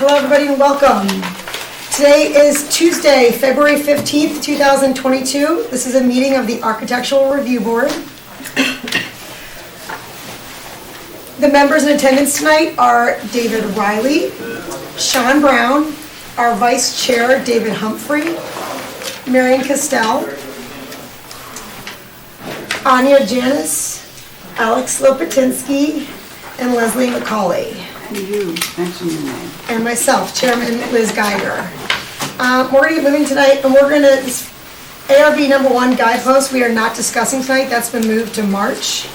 Hello everybody and welcome. Today is Tuesday, February 15th, 2022. This is a meeting of the Architectural Review Board. The members in attendance tonight are David Riley, Sean Brown, our Vice Chair, David Humphrey, Marion Castell, Anya Janis, Alex Lopatinsky, and Leslie McCauley. You mention your name. And myself, Chairman Liz Geiger. We're going to get moving tonight, and we're going to, ARB number 1 guidepost, we are not discussing tonight. That's been moved to March.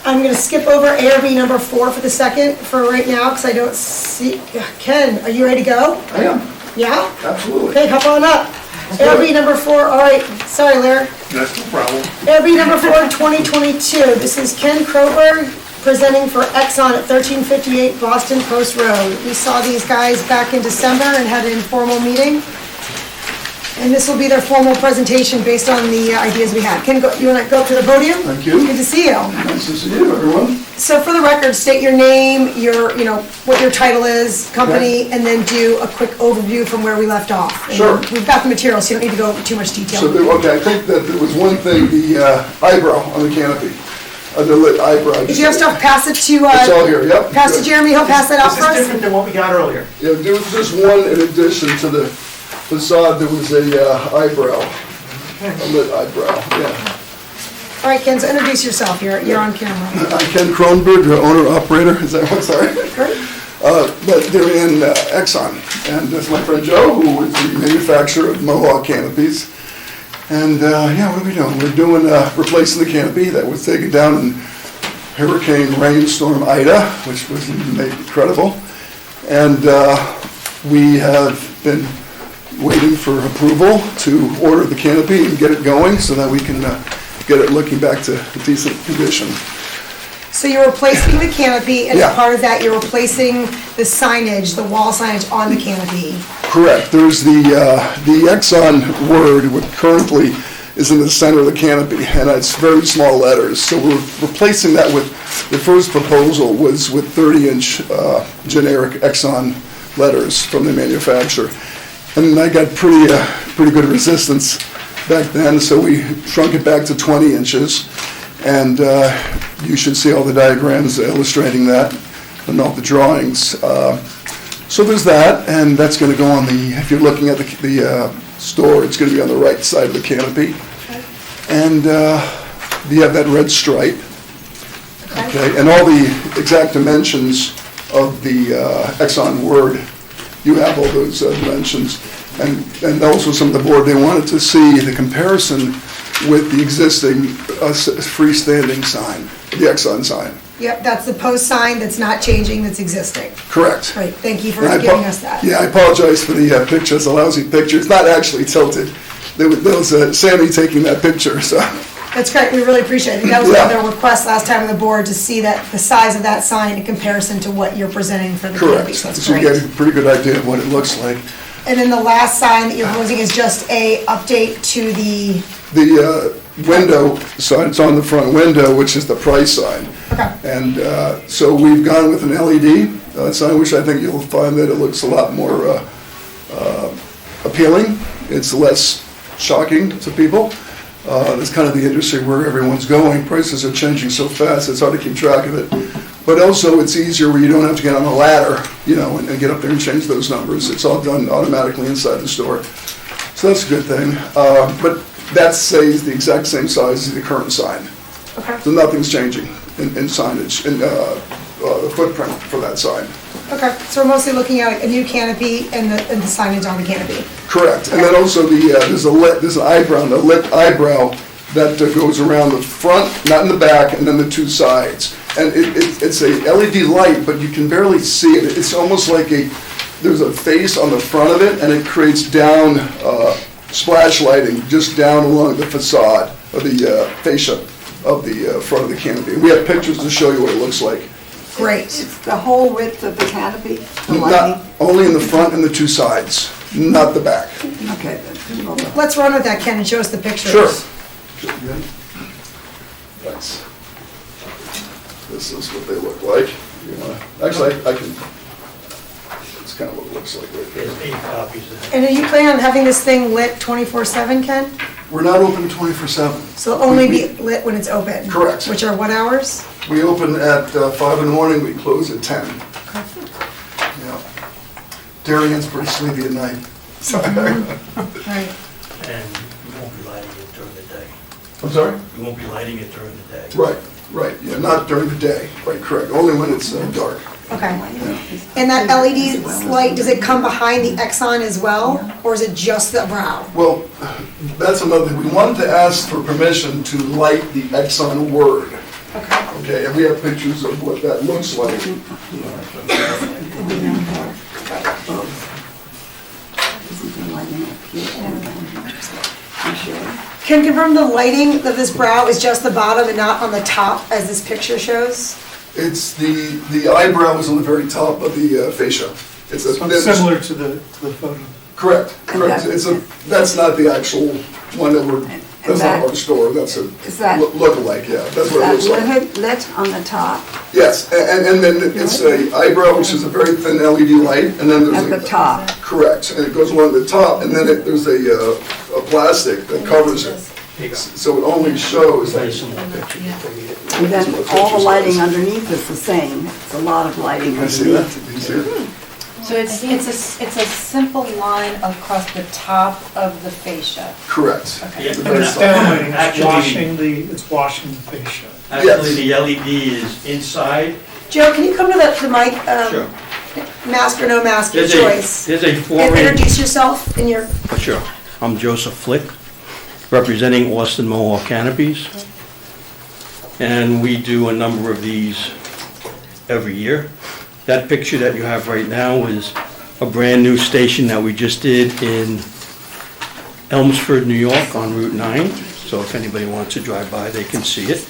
I'm going to skip over ARB number 4 for the second, for right now, because I don't see, Ken, are you ready to go? I am. Yeah? Absolutely. Okay, hop on up. ARB number 4, all right, sorry Larry. That's no problem. ARB number 4, 2022. This is Ken Kronberg presenting for Exxon at 1358 Boston Post Road. We saw these guys back in December and had an informal meeting. And this will be their formal presentation based on the ideas we had. Ken, you want to go up to the podium? Thank you. Good to see you. Nice to see you, everyone. So for the record, state your name, what your title is, company, Okay. and then do a quick overview from where we left off. And Sure. We've got the material, so you don't need to go into too much detail. Okay, I think that there was one thing, the eyebrow on the canopy, the lit eyebrow. If you have stuff, pass it to, It's all here, yep. pass to good. Jeremy, he'll pass that out This for is us. different than what we got earlier. Yeah, there was just one in addition to the facade, there was a eyebrow, a lit eyebrow, yeah. All right, Ken, so introduce yourself, you're on camera. I'm Ken Kronberg, the owner-operator, is that one, sorry? Great. But they're in Exxon, and that's my friend Joe, who is the manufacturer of Mohawk canopies. And yeah, what are we doing? We're doing replacing the canopy that was taken down in Hurricane Rainstorm Ida, which was incredible. And we have been waiting for approval to order the canopy and get it going so that we can get it looking back to a decent condition. So you're replacing the canopy, and Yeah. as part of that, you're replacing the signage, the wall signage on the canopy. Correct. There's the Exxon word, which currently is in the center of the canopy, and it's very small letters. So we're replacing that with, the first proposal was with 30-inch generic Exxon letters from the manufacturer. And I got pretty good resistance back then, so we shrunk it back to 20 inches. And you should see all the diagrams illustrating that and all the drawings. So there's that, and that's going to go on the, if you're looking at the store, it's going to be on the right side of the canopy. And you have that red stripe. Okay, and all the exact dimensions of the Exxon word, you have all those dimensions. And also some of the board, they wanted to see the comparison with the existing freestanding sign, the Exxon sign. Yep, that's the post sign that's not changing, that's existing. Correct. Great, thank you for And giving us that. Yeah, I apologize for the picture, it's a lousy picture. It's not actually tilted. There was Sammy taking that picture, so. That's great, we really appreciate it. That was Yeah. one of the requests last time on the board, to see that, the size of that sign in comparison to what you're presenting for the canopy. Correct. That's So you great. get a pretty good idea of what it looks like. And then the last sign that you're proposing is just a update to the, The window sign, it's on the front window, which is the price sign. okay, And so we've gone with an LED sign, which I think you'll find that it looks a lot more appealing. It's less shocking to people. That's kind of the industry where everyone's going. Prices are changing so fast, it's hard to keep track of it. But also, it's easier where you don't have to get on a ladder, and get up there and change those numbers. It's all done automatically inside the store. So that's a good thing. But that stays the exact same size as the current sign. okay, So nothing's changing in signage, in the footprint for that sign. okay. So we're mostly looking at a new canopy and the signage on the canopy. Correct. And then also there's an eyebrow, the lit eyebrow that goes around the front, not in the back, and then the two sides. And it's a LED light, but you can barely see it. It's almost like there's a face on the front of it, and it creates down splash lighting just down along the facade of the fascia of the front of the canopy. We have pictures to show you what it looks like. Great. It's the whole width of the canopy, the lighting? Not only in the front and the two sides, not the back. Okay, then, hold on. Let's run with that, Ken, and show us the pictures. Sure. That's, this is what they look like. Actually, I can, let's kind of what it looks like right there. There's 8 copies of that. And are you planning on having this thing lit 24/7, Ken? We're not open 24/7. So it'll only be lit when it's open? Correct. Which are what hours? We open at 5 in the morning, we close at 10. Yeah. Darien's pretty sleepy at night. Right. And you won't be lighting it during the day. I'm sorry? You won't be lighting it during the day. Right, yeah, not during the day, right, correct, only when it's dark. Okay. And that LED light, does it come behind the Exxon as well? Or is it just the brow? Well, that's another thing, we wanted to ask for permission to light the Exxon word. Okay. Okay, and we have pictures of what that looks like. Can confirm the lighting of this brow is just the bottom and not on the top as this picture shows? It's the eyebrow is on the very top of the fascia. It's a Similar to the photo. Correct. that- It's a, that's not the actual one that we're, that's not our store, that's a Is that- look-alike, yeah, that's Is what it that looks like. lit on the top, Yes, and then it's a eyebrow, which is a very thin LED light, and then there's at a... the top? Correct, and it goes along the top, and then there's a plastic that covers it. So it only shows, like, And then all the lighting underneath is the same. It's a lot of lighting can I see that? underneath. Can you see it? So it's a simple line across the top of the fascia. Correct. Yeah, The but very It's top. downlighting, Actually- it's washing the fascia. Actually, the LED is inside. Joe, can you come to the mic? Sure. Mask or no mask, your There's choice. There's a And 4-inch. introduce yourself and your, Sure. I'm Joseph Flick, representing Austin Mohawk Canopies. And we do a number of these every year. That picture that you have right now is a brand-new station that we just did in Elmsford, New York on Route 9. So if anybody wants to drive by, they can see it.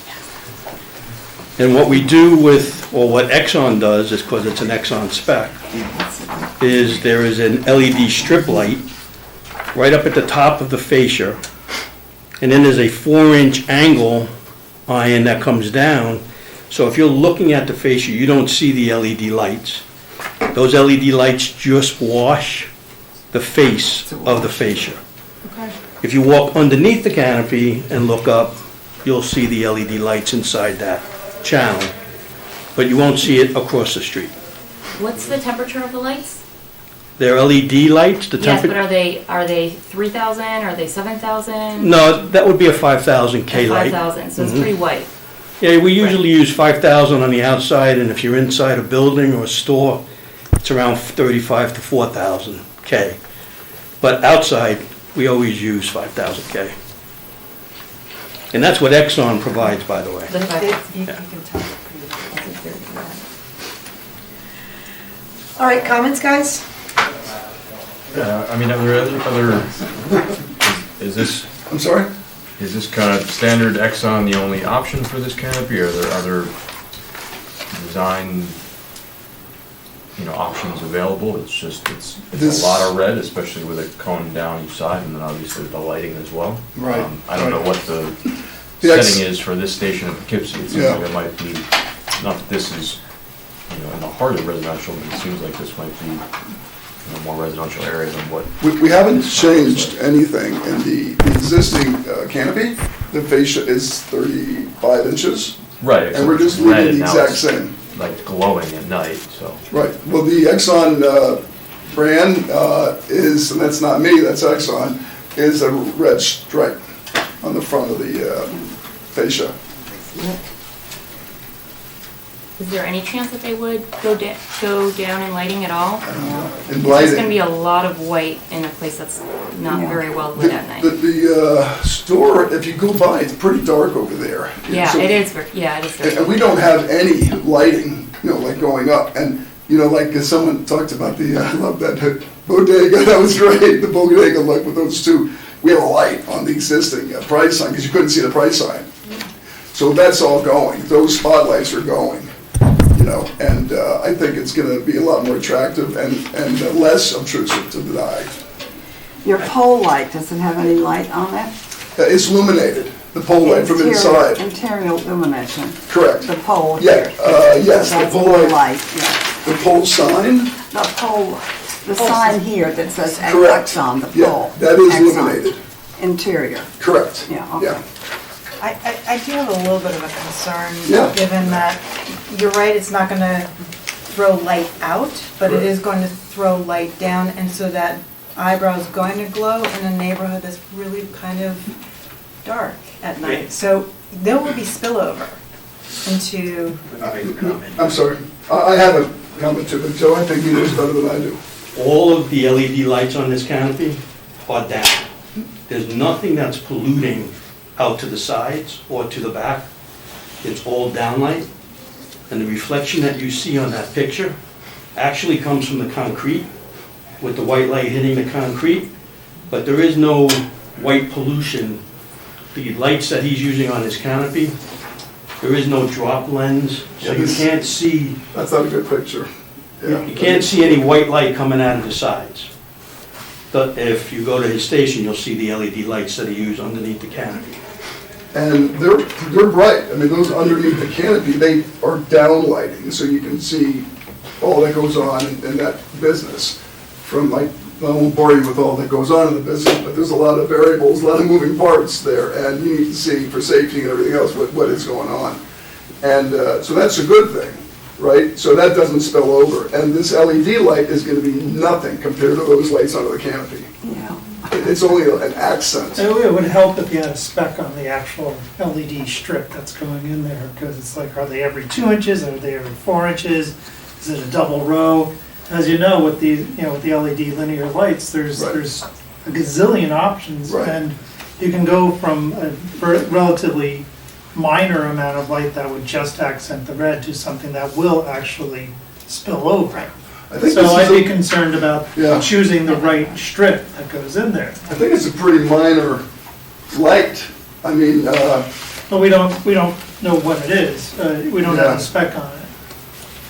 And what we do with, or what Exxon does, is because it's an Exxon spec, is there is an LED strip light right up at the top of the fascia, and then there's a 4-inch angle iron that comes down. So if you're looking at the fascia, you don't see the LED lights. Those LED lights just wash the face of the fascia. If you walk underneath the canopy and look up, you'll see the LED lights inside that channel, but you won't see it across the street. What's the temperature of the lights? They're LED lights, the Yes, temperature... but are they 3,000, are they 7,000? No, that would be a 5,000 K light. 5,000, so it's Mhm. pretty white. Yeah, we usually use 5,000 on the outside, and if you're inside a building or a store, it's around 35 to 4,000 K. But outside, we always use 5,000 K. And that's what Exxon provides, by the way. The five- You Yeah. can tell. all right, comments, guys? I mean, are there other, is this I'm sorry? kind of standard Exxon the only option for this canopy, or are there other design, options available? It's just, it's This- a lot of red, especially with it cone down each side, and then obviously the lighting as well. Right, I don't know right. what the The Ex- setting is for this station in Poughkeepsie. It seems Yeah. like it might be, not that this is, in the heart of residential, but it seems like this might be more residential area than what. We haven't changed anything in the existing canopy. The fascia is 35 inches, Right. and we're just except it's red, leaving the now exact it's, same. like glowing at night, so. Right, well, the Exxon brand is, and that's not me, that's Exxon, is a red stripe on the front of the fascia. Is there any chance that they would go down in lighting at all? In There's gonna be lighting. a lot of white in a place that's not Yeah. very well lit at night. The store, if you go by, it's pretty dark over there. Yeah, So- it is, yeah, it is very. And we don't have any lighting, like going up. And, like someone talked about I love that bodega, that was great, the bodega, like with those two. We have a light on the existing price sign, because you couldn't see the price sign. So that's all going, those spotlights are going, and I think it's gonna be a lot more attractive and less obtrusive to the eye. Your pole light, does it have any light on it? It's illuminated, the pole light from inside, Interior illumination, correct. the pole Yeah, here. yes, the That's pole more light, light, yeah. the pole sign. The pole, The sign here that says Correct. Exxon, the Yeah, pole. that is Exxon. illuminated. Interior. Correct. Yeah, okay. I do have a little bit of a concern, Yeah. given that, you're right, it's not gonna throw light out, but it is going to throw light down, and so that eyebrow's going to glow in a neighborhood that's really kind of dark at Yeah. night. So there will be spillover into, I'm sorry, I have a comment too, but Joe, I think you know this better than I do. All of the LED lights on this canopy are down. There's nothing that's polluting out to the sides or to the back. It's all downlight. And the reflection that you see on that picture actually comes from the concrete, with the white light hitting the concrete, but there is no white pollution. The lights that he's using on his canopy, there is no drop lens, so you can't see, That's not a good picture. Yeah. you can't see any white light coming out of the sides. But if you go to his station, you'll see the LED lights that he used underneath the canopy. And they're bright. I mean, those underneath the canopy, they are downlighting, so you can see all that goes on in that business. From like, I won't bore you with all that goes on in the business, but there's a lot of variables, a lot of moving parts there, and you need to see for safety and everything else what is going on. And so that's a good thing, right? So that doesn't spill over. And this LED light is gonna be nothing compared to those lights under the canopy. Yeah. It's only an accent. It would help if you had a spec on the actual LED strip that's going in there, because it's like, are they every 2 inches, are they every 4 inches? Is it a double row? As you know, with the, with the LED linear lights, there's Right. a gazillion options. Right. And you can go from a relatively minor amount of light that would just accent the red to something that will actually spill over. I think So this I'd be is a, concerned about Yeah. choosing the right strip that goes in there. I think it's a pretty minor light. I mean, But we don't know what it is. We don't have Yeah. a spec on it.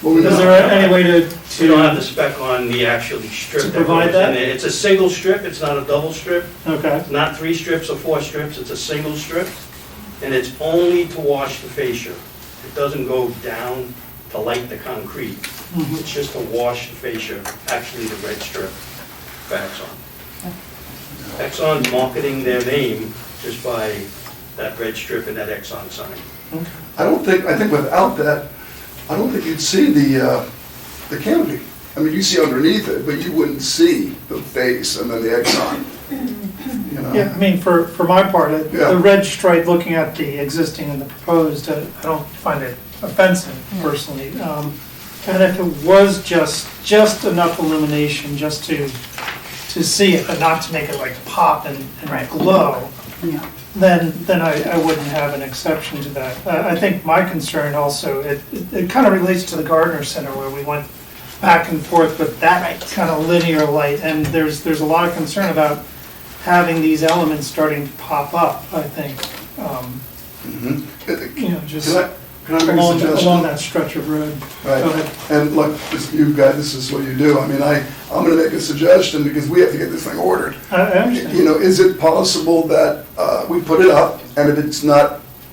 well, we Is know- there any way to? We don't have the spec on the actual strip To that provide goes that? in there. It's a single strip, it's not a double strip, Okay, not 3 strips or 4 strips, it's a single strip, and it's only to wash the fascia. It doesn't go down to light the concrete. It's just to wash the fascia, actually the red strip for Exxon. Exxon's marketing their name just by that red strip and that Exxon sign. I think without that, I don't think you'd see the canopy. I mean, you see underneath it, but you wouldn't see the base and then the Exxon. You know? yeah, I mean, for my part, Yeah. the red stripe, looking at the existing and the proposed, I don't find it offensive personally. And if it was just enough illumination, just to see it, but not to make it like pop and glow, Yeah. then I wouldn't have an exception to that. I think my concern also, it kind of relates to the Gardner Center where we went back and forth with that kind of linear light, and there's a lot of concern about having these elements starting to pop up, I think. Just Can I make a along suggestion? that stretch of road. Right. Go ahead. And look, you guys, this is what you do. I mean, I'm gonna make a suggestion because we have to get this thing ordered. I understand. You know, is it possible that we put it up, and if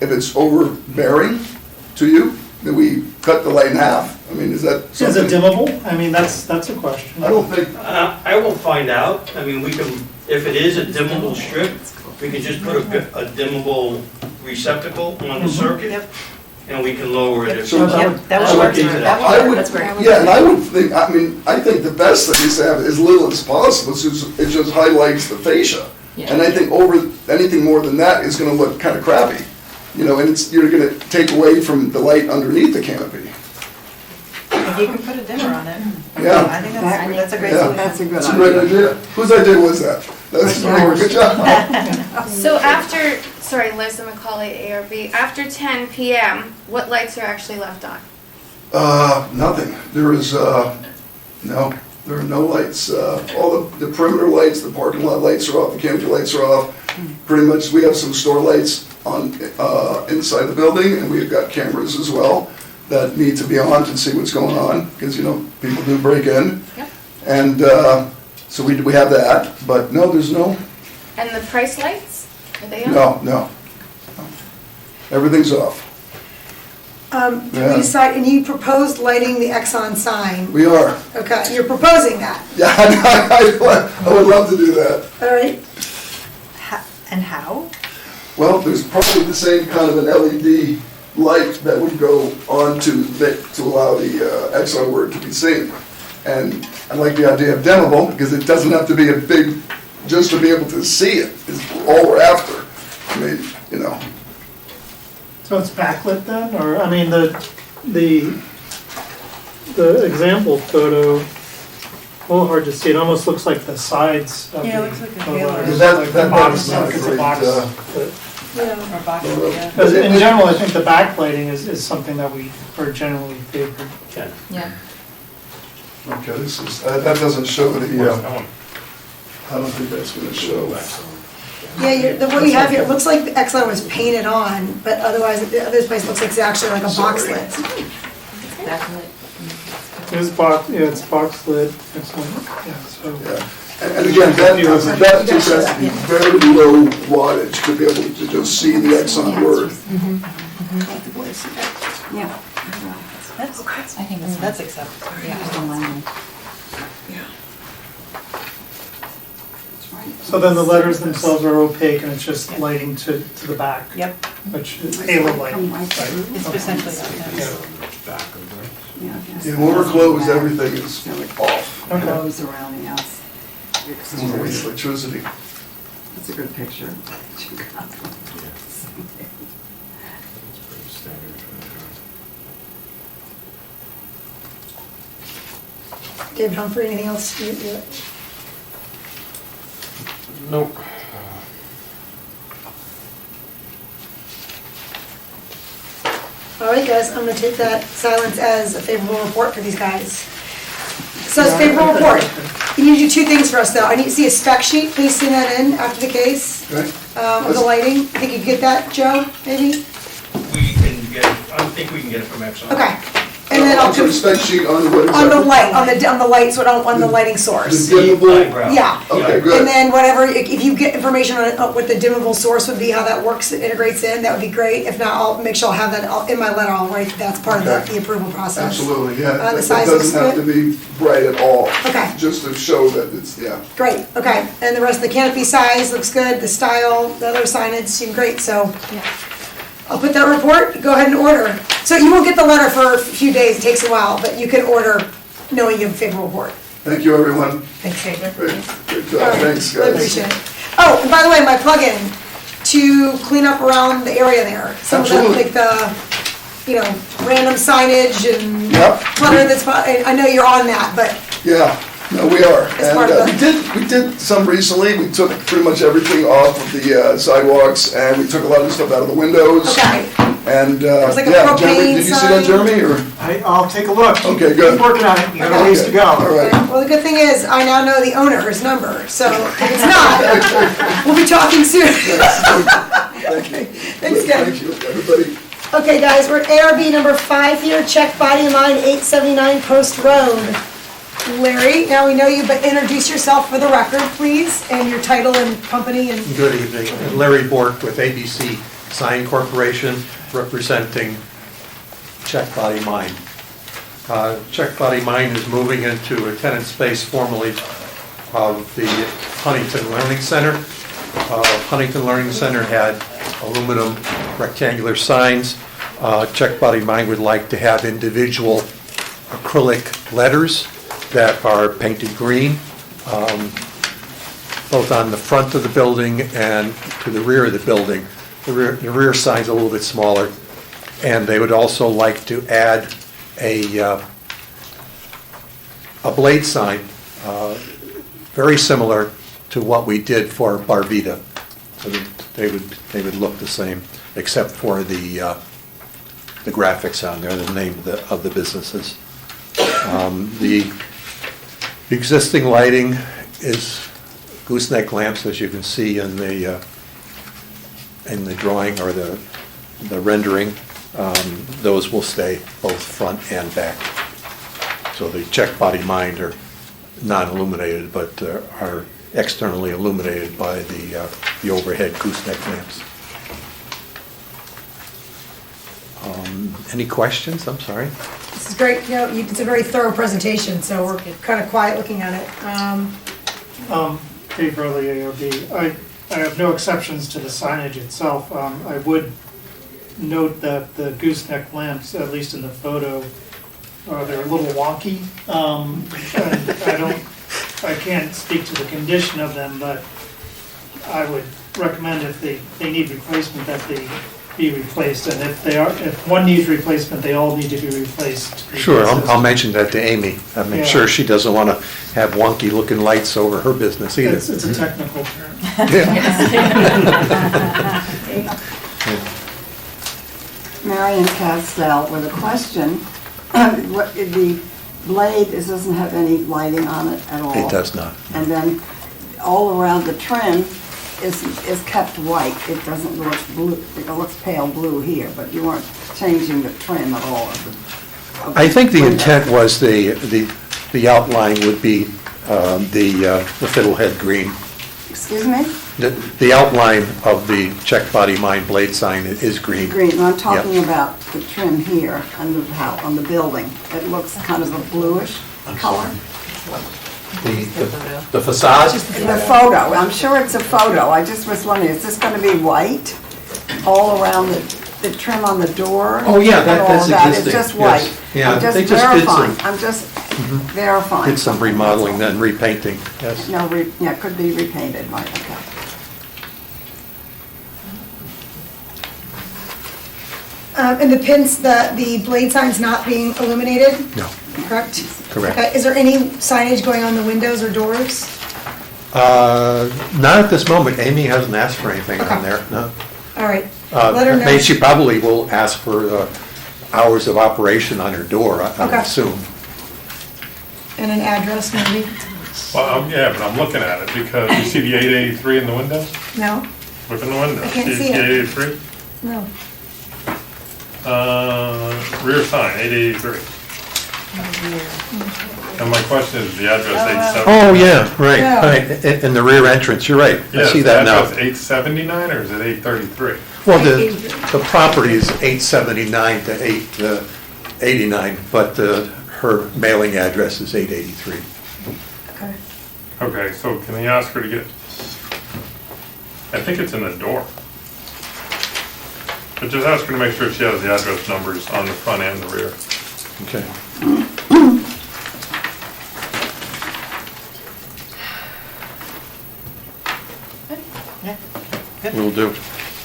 it's overbearing to you, that we cut the light in half? I mean, is that Is something? it dimmable? I mean, that's a question. I don't think, I will find out. I mean, we can, if it is a dimmable strip, we can just put a dimmable receptacle on the circuit, and we can lower it. if- So- that I would would work. into that. I would, yeah, and I would think, I think the best thing is to have as little as possible, it just highlights the fascia. And I think anything more than that is gonna look kinda crappy, you know, and you're gonna take away from the light underneath the canopy. If you can put a dimmer on it. Yeah. I think that's a great Yeah. solution. That's a good It's a great idea. idea. Whose idea was that? That's a good job. So after, sorry, Liz McCauley, ARB, after 10 PM, what lights are actually left on? Nothing. There is, no, there are no lights. All the perimeter lights, the parking lot lights are off, the canopy lights are off. Pretty much, we have some store lights on, inside the building, and we've got cameras as well that need to be on to see what's going on, because, you know, people do break in. Yep. And, so we have that, but no, there's no, And the price lights, are they on? no. Everything's off. Did Yeah. we decide, and you proposed lighting the Exxon sign? We are. Okay, you're proposing that, Yeah, I would love to do that. all right? And how? Well, there's probably the same kind of an LED light that would go on to allow the Exxon word to be seen. And I like the idea of dimmable, because it doesn't have to be a big, just to be able to see it is all we're after. I mean, you know, So it's backlit then, or, I mean, the example photo, a little hard to see, it almost looks like the sides of the. Yeah, it looks like a of halo. a- That- like that a box, is not like it's a great, box, but- Or box, yeah. Because in general, I think the backlighting is something that we are generally favored. Yeah. okay, this is, that doesn't show the, That one. I don't think that's gonna show. Yeah, the what you have here, it looks like the Exxon was painted on, but otherwise, the other place looks like it's actually like a box Sorry. lit. It's box, yeah, it's box lit, excellent, yeah, so. Yeah. And again, that just has to be very low wattage to be able to just see the Exxon word. Yeah. I think that's acceptable, yeah. So then the letters themselves are opaque and it's just lighting to the back, Yep, which is halo light. Come right through. it's essentially that, yeah. Yeah, when we're closed, everything is off. Okay. Clothes around the house. It's gonna waste electricity. That's a good picture. David Humphrey, anything else? Nope. All right, guys, I'm gonna take that silence as a favorable report for these guys. So it's a favorable report. You need to do two things for us, though. I need to see a spec sheet, please send that in after the case, Okay? of the lighting. I think you could get that, Joe, maybe? We can get, I think we can get it from Exxon. Okay. And then I'll, Also, spec sheet on what is on the that? light, on the light, so on the lighting source. The dimmable, Yeah. okay, And good. then whatever, if you get information on what the dimmable source would be, how that works, it integrates in, that would be great. If not, I'll make sure I'll have that in my letter, I'll write that's part of Okay. the approval process. Absolutely, yeah. The It size looks doesn't have to good? be bright at all. Okay. Just to show that it's, yeah. Great, okay. And the rest of the canopy size looks good, the style, the other signage seem great, so I'll put that report, go ahead and order. So you won't get the letter for a few days, it takes a while, but you can order knowing you have a favorable report. Thank you, everyone. Thanks, David. Great, good All job, right, thanks, really guys. appreciate it. Oh, and by the way, my plug-in to clean up around the area there. Some of the, Absolutely. like the, random signage and Yep. clutter that's, I know you're on that, but Yeah, no, we are. It's And part of the- we did some recently. We took pretty much everything off of the sidewalks, and we took a lot of the stuff out of the windows. okay. And, was like a yeah, Jeremy, propane did you see that, sign. Jeremy, or? I'll take a look. Okay, good. Keep working on it, you got a ways to go. All right. Well, the good thing is, I now know the owner's number, so if it's not, we'll be talking soon. Thank you. Thanks, guys. Thank you, everybody. Okay, guys, we're at ARB number 5 here, check body line 879 Post Road. Larry, now we know you, but introduce yourself for the record, please, and your title and company and... Good evening. Larry Bork with ABC Sign Corporation, representing Check Body Mine. Check Body Mine is moving into a tenant space formerly of the Huntington Learning Center. Huntington Learning Center had aluminum rectangular signs. Check Body Mine would like to have individual acrylic letters that are painted green, both on the front of the building and to the rear of the building. The rear sign's a little bit smaller, and they would also like to add a blade sign, very similar to what we did for Barvita. So that they would look the same, except for the graphics on there, the name of the businesses. The existing lighting is gooseneck lamps, as you can see in the drawing or the rendering. Those will stay both front and back. So the check body mine are non-illuminated, but are externally illuminated by the overhead gooseneck lamps. Any questions? I'm sorry. This is great, it's a very thorough presentation, so we're kind of quiet looking at it. Dave Burley, ARB. I have no exceptions to the signage itself. I would note that the gooseneck lamps, at least in the photo, they're a little wonky. And I can't speak to the condition of them, but I would recommend if they need replacement, that they be replaced. And if one needs replacement, they all need to be replaced. Sure, I'll mention that to Amy. I'll make Yeah. sure she doesn't want to have wonky looking lights over her business either. It's a technical term. Marion Castell with a question. The blade, it doesn't have any lighting on it at all. It does not. And then all around the trim is kept white. It doesn't look blue, it looks pale blue here, but you weren't changing the trim at all. I think the intent was the outline would be the fiddlehead green. Excuse me? The outline of the check body mine blade sign is green. Green, and I'm talking Yep. about the trim here on the building. It looks kind of a bluish color. The facade? The photo, I'm sure it's a photo. I just was wondering, is this gonna be white all around the trim on the door? Oh, yeah, and all that's of that? existing, It's just yes. white. Yeah, I'm just they just did some- verifying. I'm just verifying. Did some remodeling, then repainting, yes. No, yeah, it could be repainted, right, okay. And the pins, the blade sign's not being illuminated, No, correct? correct. Okay, is there any signage going on the windows or doors? Not at this moment. Amy hasn't asked for anything on Okay. there, no. All right, let her know. Maybe she probably will ask for hours of operation on her door, I would Okay. assume. And an address maybe? Well, yeah, but I'm looking at it because you see the 883 in the window? No? Look in the window. I can't see the it. 883? No. Rear sign, 883. And my question is, the address 879? Oh, yeah, right, Yeah. right. In the rear entrance, you're right. I Yeah, see is that the now. address 879 or is it 833? Well, the property is 879 to 889, but her mailing address is 883. Okay. Okay, so can he ask her to get, I think it's in the door. But just ask her to make sure she has the address numbers on the front and the rear. Okay. Will do.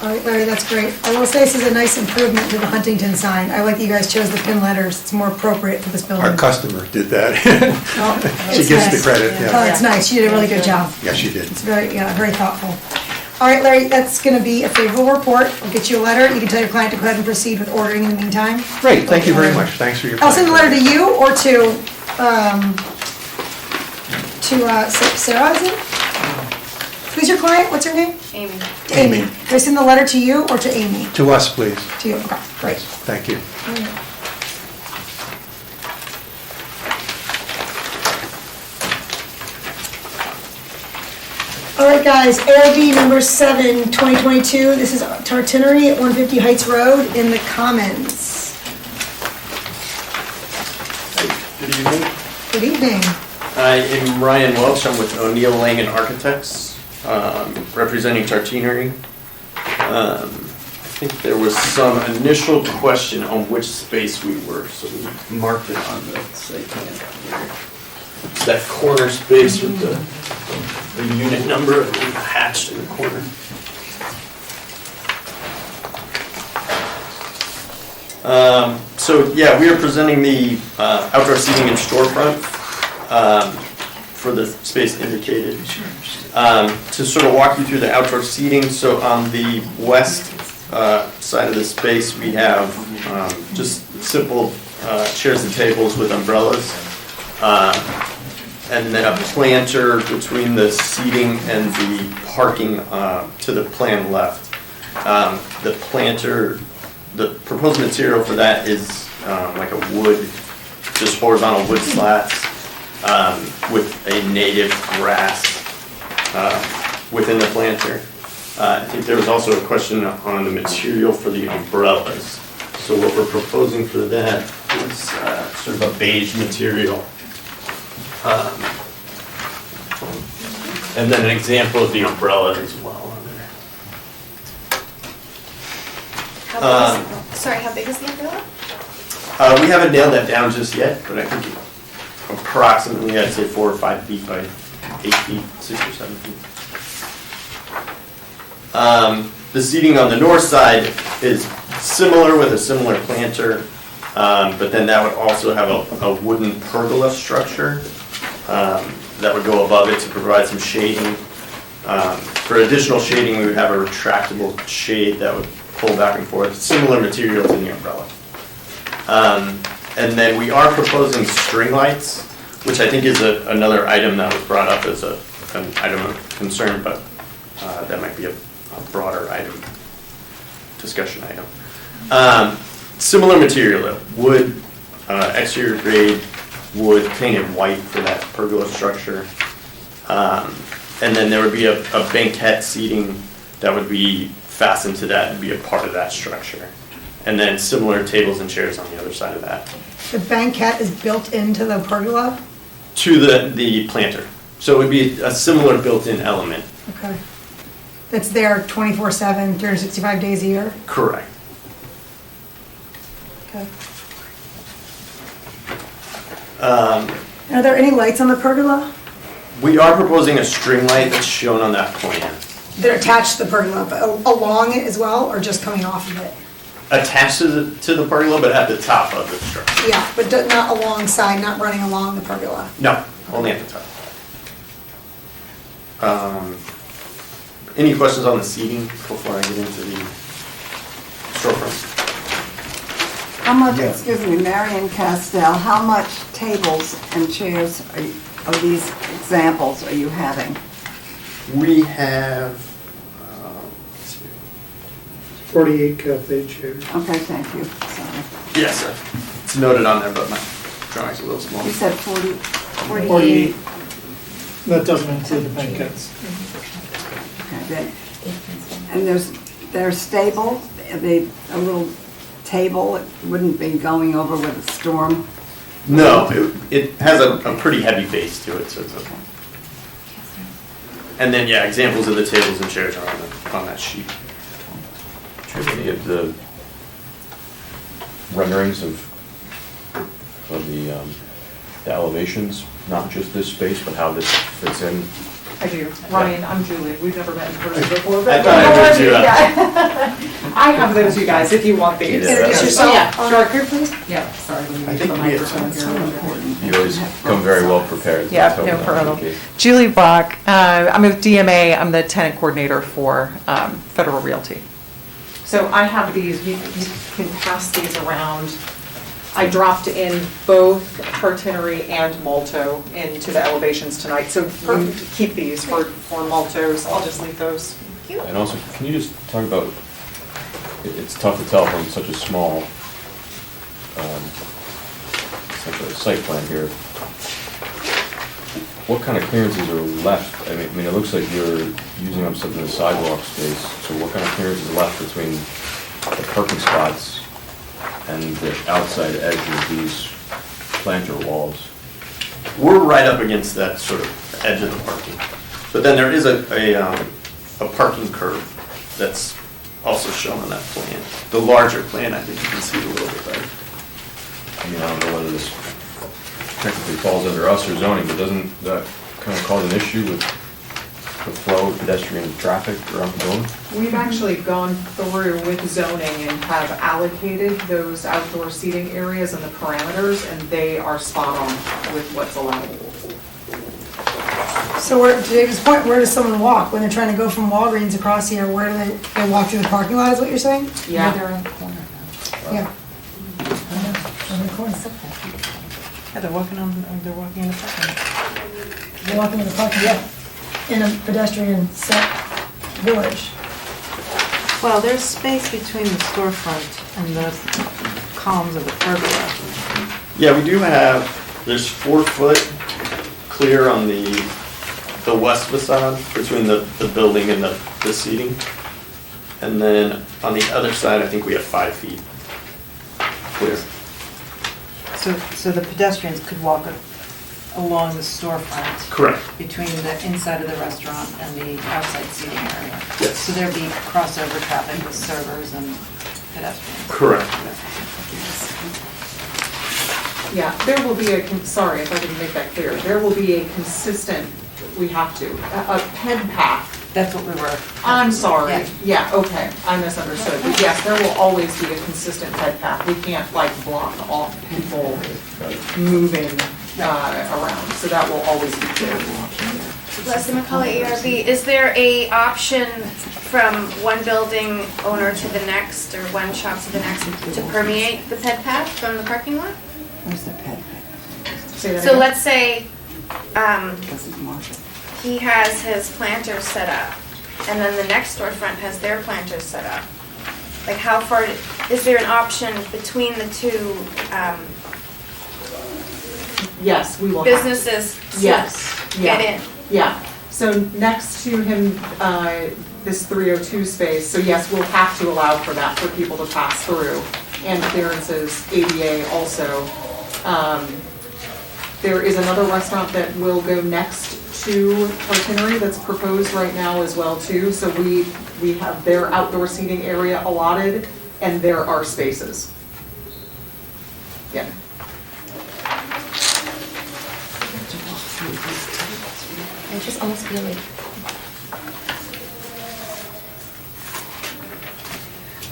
All right, Larry, that's great. I will say this is a nice improvement to the Huntington sign. I like that you guys chose the pin letters. It's more appropriate for this building. Our customer did that. Oh, She it's gets the nice. credit, Oh, yeah. it's nice. You did a really good job. Yeah, she did. It's very, very thoughtful. All right, Larry, that's going to be a favorable report. I'll get you a letter. You can tell your client to go ahead and procead with ordering in the meantime. Great, thank you very much. Thanks for your time. I'll send the letter to you or to Sarah, is it? Who's your client? What's her name? Amy. Amy. Do I send the letter to you or to Amy? To us, please. To you, okay, great. Thank you. All right, guys, ARB number 7, 2022. This is Tartinery at 150 Heights Road in the Commons. Good evening. Good evening. I am Ryan Welch. I'm with O'Neill Langen Architects, representing Tartinery. I think there was some initial question on which space we were, so we marked it on the site plan here. It's that corner space with the unit number hatched in the corner. So yeah, we are presenting the outdoor seating and storefront for the space indicated. To sort of walk you through the outdoor seating, so on the west side of the space, we have just simple chairs and tables with umbrellas. And then a planter between the seating and the parking to the plan left. The planter, the proposed material for that is like a wood, just horizontal wood slats with a native grass within the planter. I think there was also a question on the material for the umbrellas. So what we're proposing for that is sort of a beige material. And then an example of the umbrella as well on there. How big is the umbrella? We haven't nailed that down just yet, but I think approximately, I'd say 4 or 5 feet by 8 feet, 6 or 7 feet. The seating on the north side is similar with a similar planter, but then that would also have a wooden pergola structure that would go above it to provide some shading. For additional shading, we would have a retractable shade that would pull back and forth, similar material to the umbrella. And then we are proposing string lights, which I think is another item that was brought up as an item of concern, but that might be a broader item, discussion item. Similar material, though, wood, exterior grade wood, painted white for that pergola structure. And then there would be a banquette seating that would be fastened to that and be a part of that structure. And then similar tables and chairs on the other side of that. The banquette is built into the pergola? To the planter. So it would be a similar built-in element. Okay. That's there 24/7, 365 days a year? Correct. Okay. Are there any lights on the pergola? We are proposing a string light that's shown on that plan. They're attached to the pergola, but along it as well, or just coming off of it? Attached to the pergola, but at the top of the structure. Yeah, but not alongside, not running along the pergola. No, only at the top. Any questions on the seating before I get into the storefront? How much, excuse me, Marion Castell, how much tables and chairs of these examples are you having? We have, let's see. 48 cafe chairs. Okay, thank you, sorry. Yes, it's noted on there, but my drawing's a little small. You said 40? 48. That doesn't include the banquettes. Okay, good. And they're stable, a little table, it wouldn't be going over with a storm? No, it has a pretty heavy base to it, so it's okay. And then, yeah, examples of the tables and chairs are on that sheet. Do you have any of the renderings of the elevations, not just this space, but how this fits in? I do. Ryan, I'm Julie. We've never met in person before, I but thought I did too. I have those, you guys, if you want these. Introduce yourself. Oh, yeah, sure, here, please. Yeah, sorry. Let me I get think the we have microphone So here. important. You always come very well prepared. Yeah, That's how no we problem. communicate. Julie Bach, I'm with DMA, I'm the tenant coordinator for Federal Realty. So I have these, you can pass these around. I dropped in both Tartinery and Molto into the elevations tonight, so you keep these for Moltos, I'll just leave those. And also, can you just talk about, it's tough to tell from such a small, essentially site plan here. What kind of clearances are left? I mean, it looks like you're using up some of the sidewalk space, so what kind of clearance is left between the parking spots and the outside edge of these planter walls? We're right up against that sort of edge of the parking. But then there is a parking curb that's also shown on that plan. The larger plan, I think you can see it a little bit better. I mean, I don't know whether this technically falls under us or zoning, but doesn't that kind of cause an issue with the flow of pedestrian traffic around the building? We've actually gone through with zoning and have allocated those outdoor seating areas and the parameters, and they are spot on with what's allowed. So to David's point, where does someone walk? When they're trying to go from Walgreens across here, where do they walk through the parking lot, is what you're saying? Yeah. They're on the corner now. Yeah. On the corner. Yeah, they're walking in the parking lot. They're walking in the parking lot in a pedestrian set village. Well, there's space between the storefront and the columns of the pergola. Yeah, we do have, there's 4 foot clear on the west facade between the building and the seating. And then on the other side, I think we have 5 feet. clear. So the pedestrians could walk along the storefront Correct. between the inside of the restaurant and the outside seating area? Yes. So there'd be crossover traffic with servers and pedestrians? Correct. Yeah, there will be sorry if I didn't make that clear, there will be a consistent, we have to, a ped path. That's what we were. I'm sorry, Yeah. yeah, okay, I misunderstood, but yes, there will always be a consistent ped path. We can't like block off people moving around, so that will always be clear. Leslie McCauley, ARB, is there a option from one building owner to the next, or one shop to the next, to permeate the ped path from the parking lot? Where's the pet? Say that So again? let's say, Doesn't mark it. he has his planters set up, and then the next storefront has their planters set up. Like how far, is there an option between the two Yes, we will have to. businesses to Yes, yeah. get in? Yeah, so next to him, this 302 space, so yes, we'll have to allow for that, for people to pass through, and clearances, ADA also. There is another restaurant that will go next to Tartinery that's proposed right now as well too, so we have their outdoor seating area allotted, and there are spaces. Yeah. I just almost feel like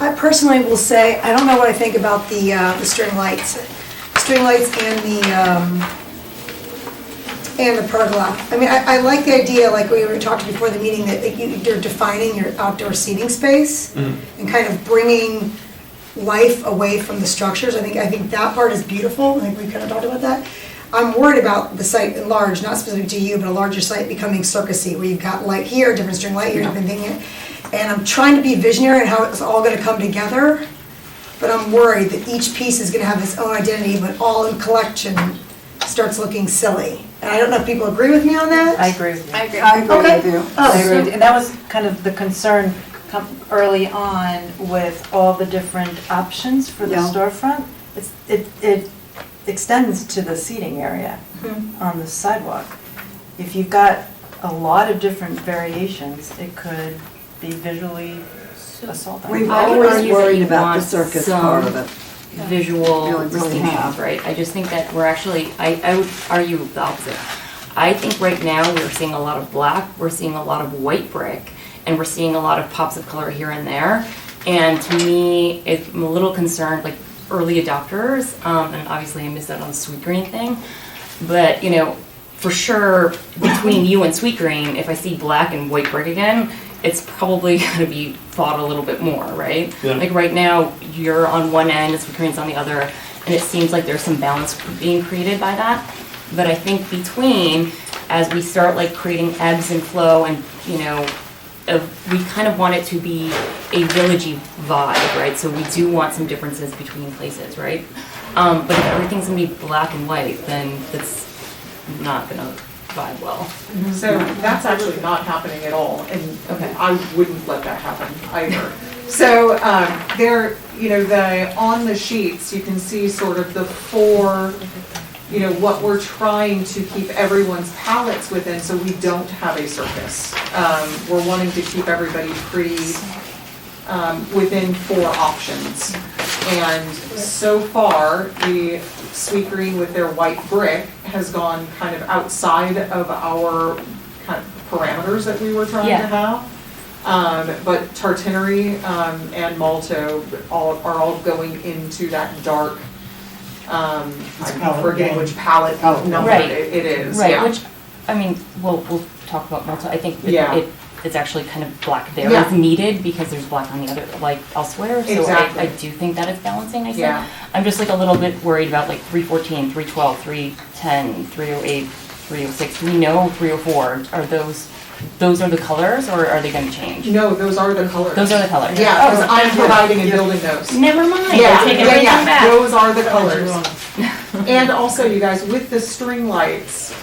I personally will say, I don't know what I think about the string lights. String lights and the pergola. I mean, I like the idea, like we were talking before the meeting, that you're defining your outdoor seating space and kind of bringing life away from the structures. I think that part is beautiful. I think we kind of talked about that. I'm worried about the site at large, not specific to you, but a larger site becoming circusy, where you've got light here, different string light here, different thing here. And I'm trying to be visionary in how it's all gonna come together, but I'm worried that each piece is gonna have its own identity, but all in collection starts looking silly. And I don't know if people agree with me on that? I agree with you. I agree. I agree Okay. with you. Oh, I agree with you. And that was kind of the concern early on with all the different options for the Yeah. storefront. It extends to the seating area on the sidewalk. If you've got a lot of different variations, it could be visually assaulting. We've I would always argue that worried you about the want circus some part of it. visual Really distinctions, have. right? I just think that we're actually, I would argue the opposite. I think right now we're seeing a lot of black, we're seeing a lot of white brick, and we're seeing a lot of pops of color here and there. And to me, I'm a little concerned, like early adopters, and obviously I missed out on the Sweet Green thing, but for sure, between you and Sweet Green, if I see black and white brick again, it's probably gonna be thought a little bit more, right? Yeah. Like right now, you're on one end and Sweet Green's on the other, and it seems like there's some balance being created by that. But I think between, as we start like creating ebbs and flow and, we kind of want it to be a villagey vibe, right? So we do want some differences between places, right? But if everything's gonna be black and white, then that's not gonna vibe well. So that's actually not happening at all, and I wouldn't let that happen either. So on the sheets, you can see sort of the four, what we're trying to keep everyone's palettes within, so we don't have a circus. We're wanting to keep everybody pretty within four options. And so far, the Sweet Green with their white brick has gone kind of outside of our kind of parameters that we were trying to have. But Tartinery and Molto are all going into that dark, I'm forgetting which palette number Right. it is. Right, yeah. which, I mean, we'll talk about Malta. I think Yeah. it's actually kind of black there Yeah. is needed because there's black on the other, like elsewhere. So Exactly. I do think that is balancing, I think. Yeah. I'm just like a little bit worried about like 314, 312, 310, 308, 306. Do we know 304? Are those are the colors or are they gonna change? No, those are the colors. Those are the colors. Yeah, because Oh, I'm providing and building those. Never mind. Yeah, I take yeah, everything yeah, back. those are the colors. And also, you guys, with the string lights,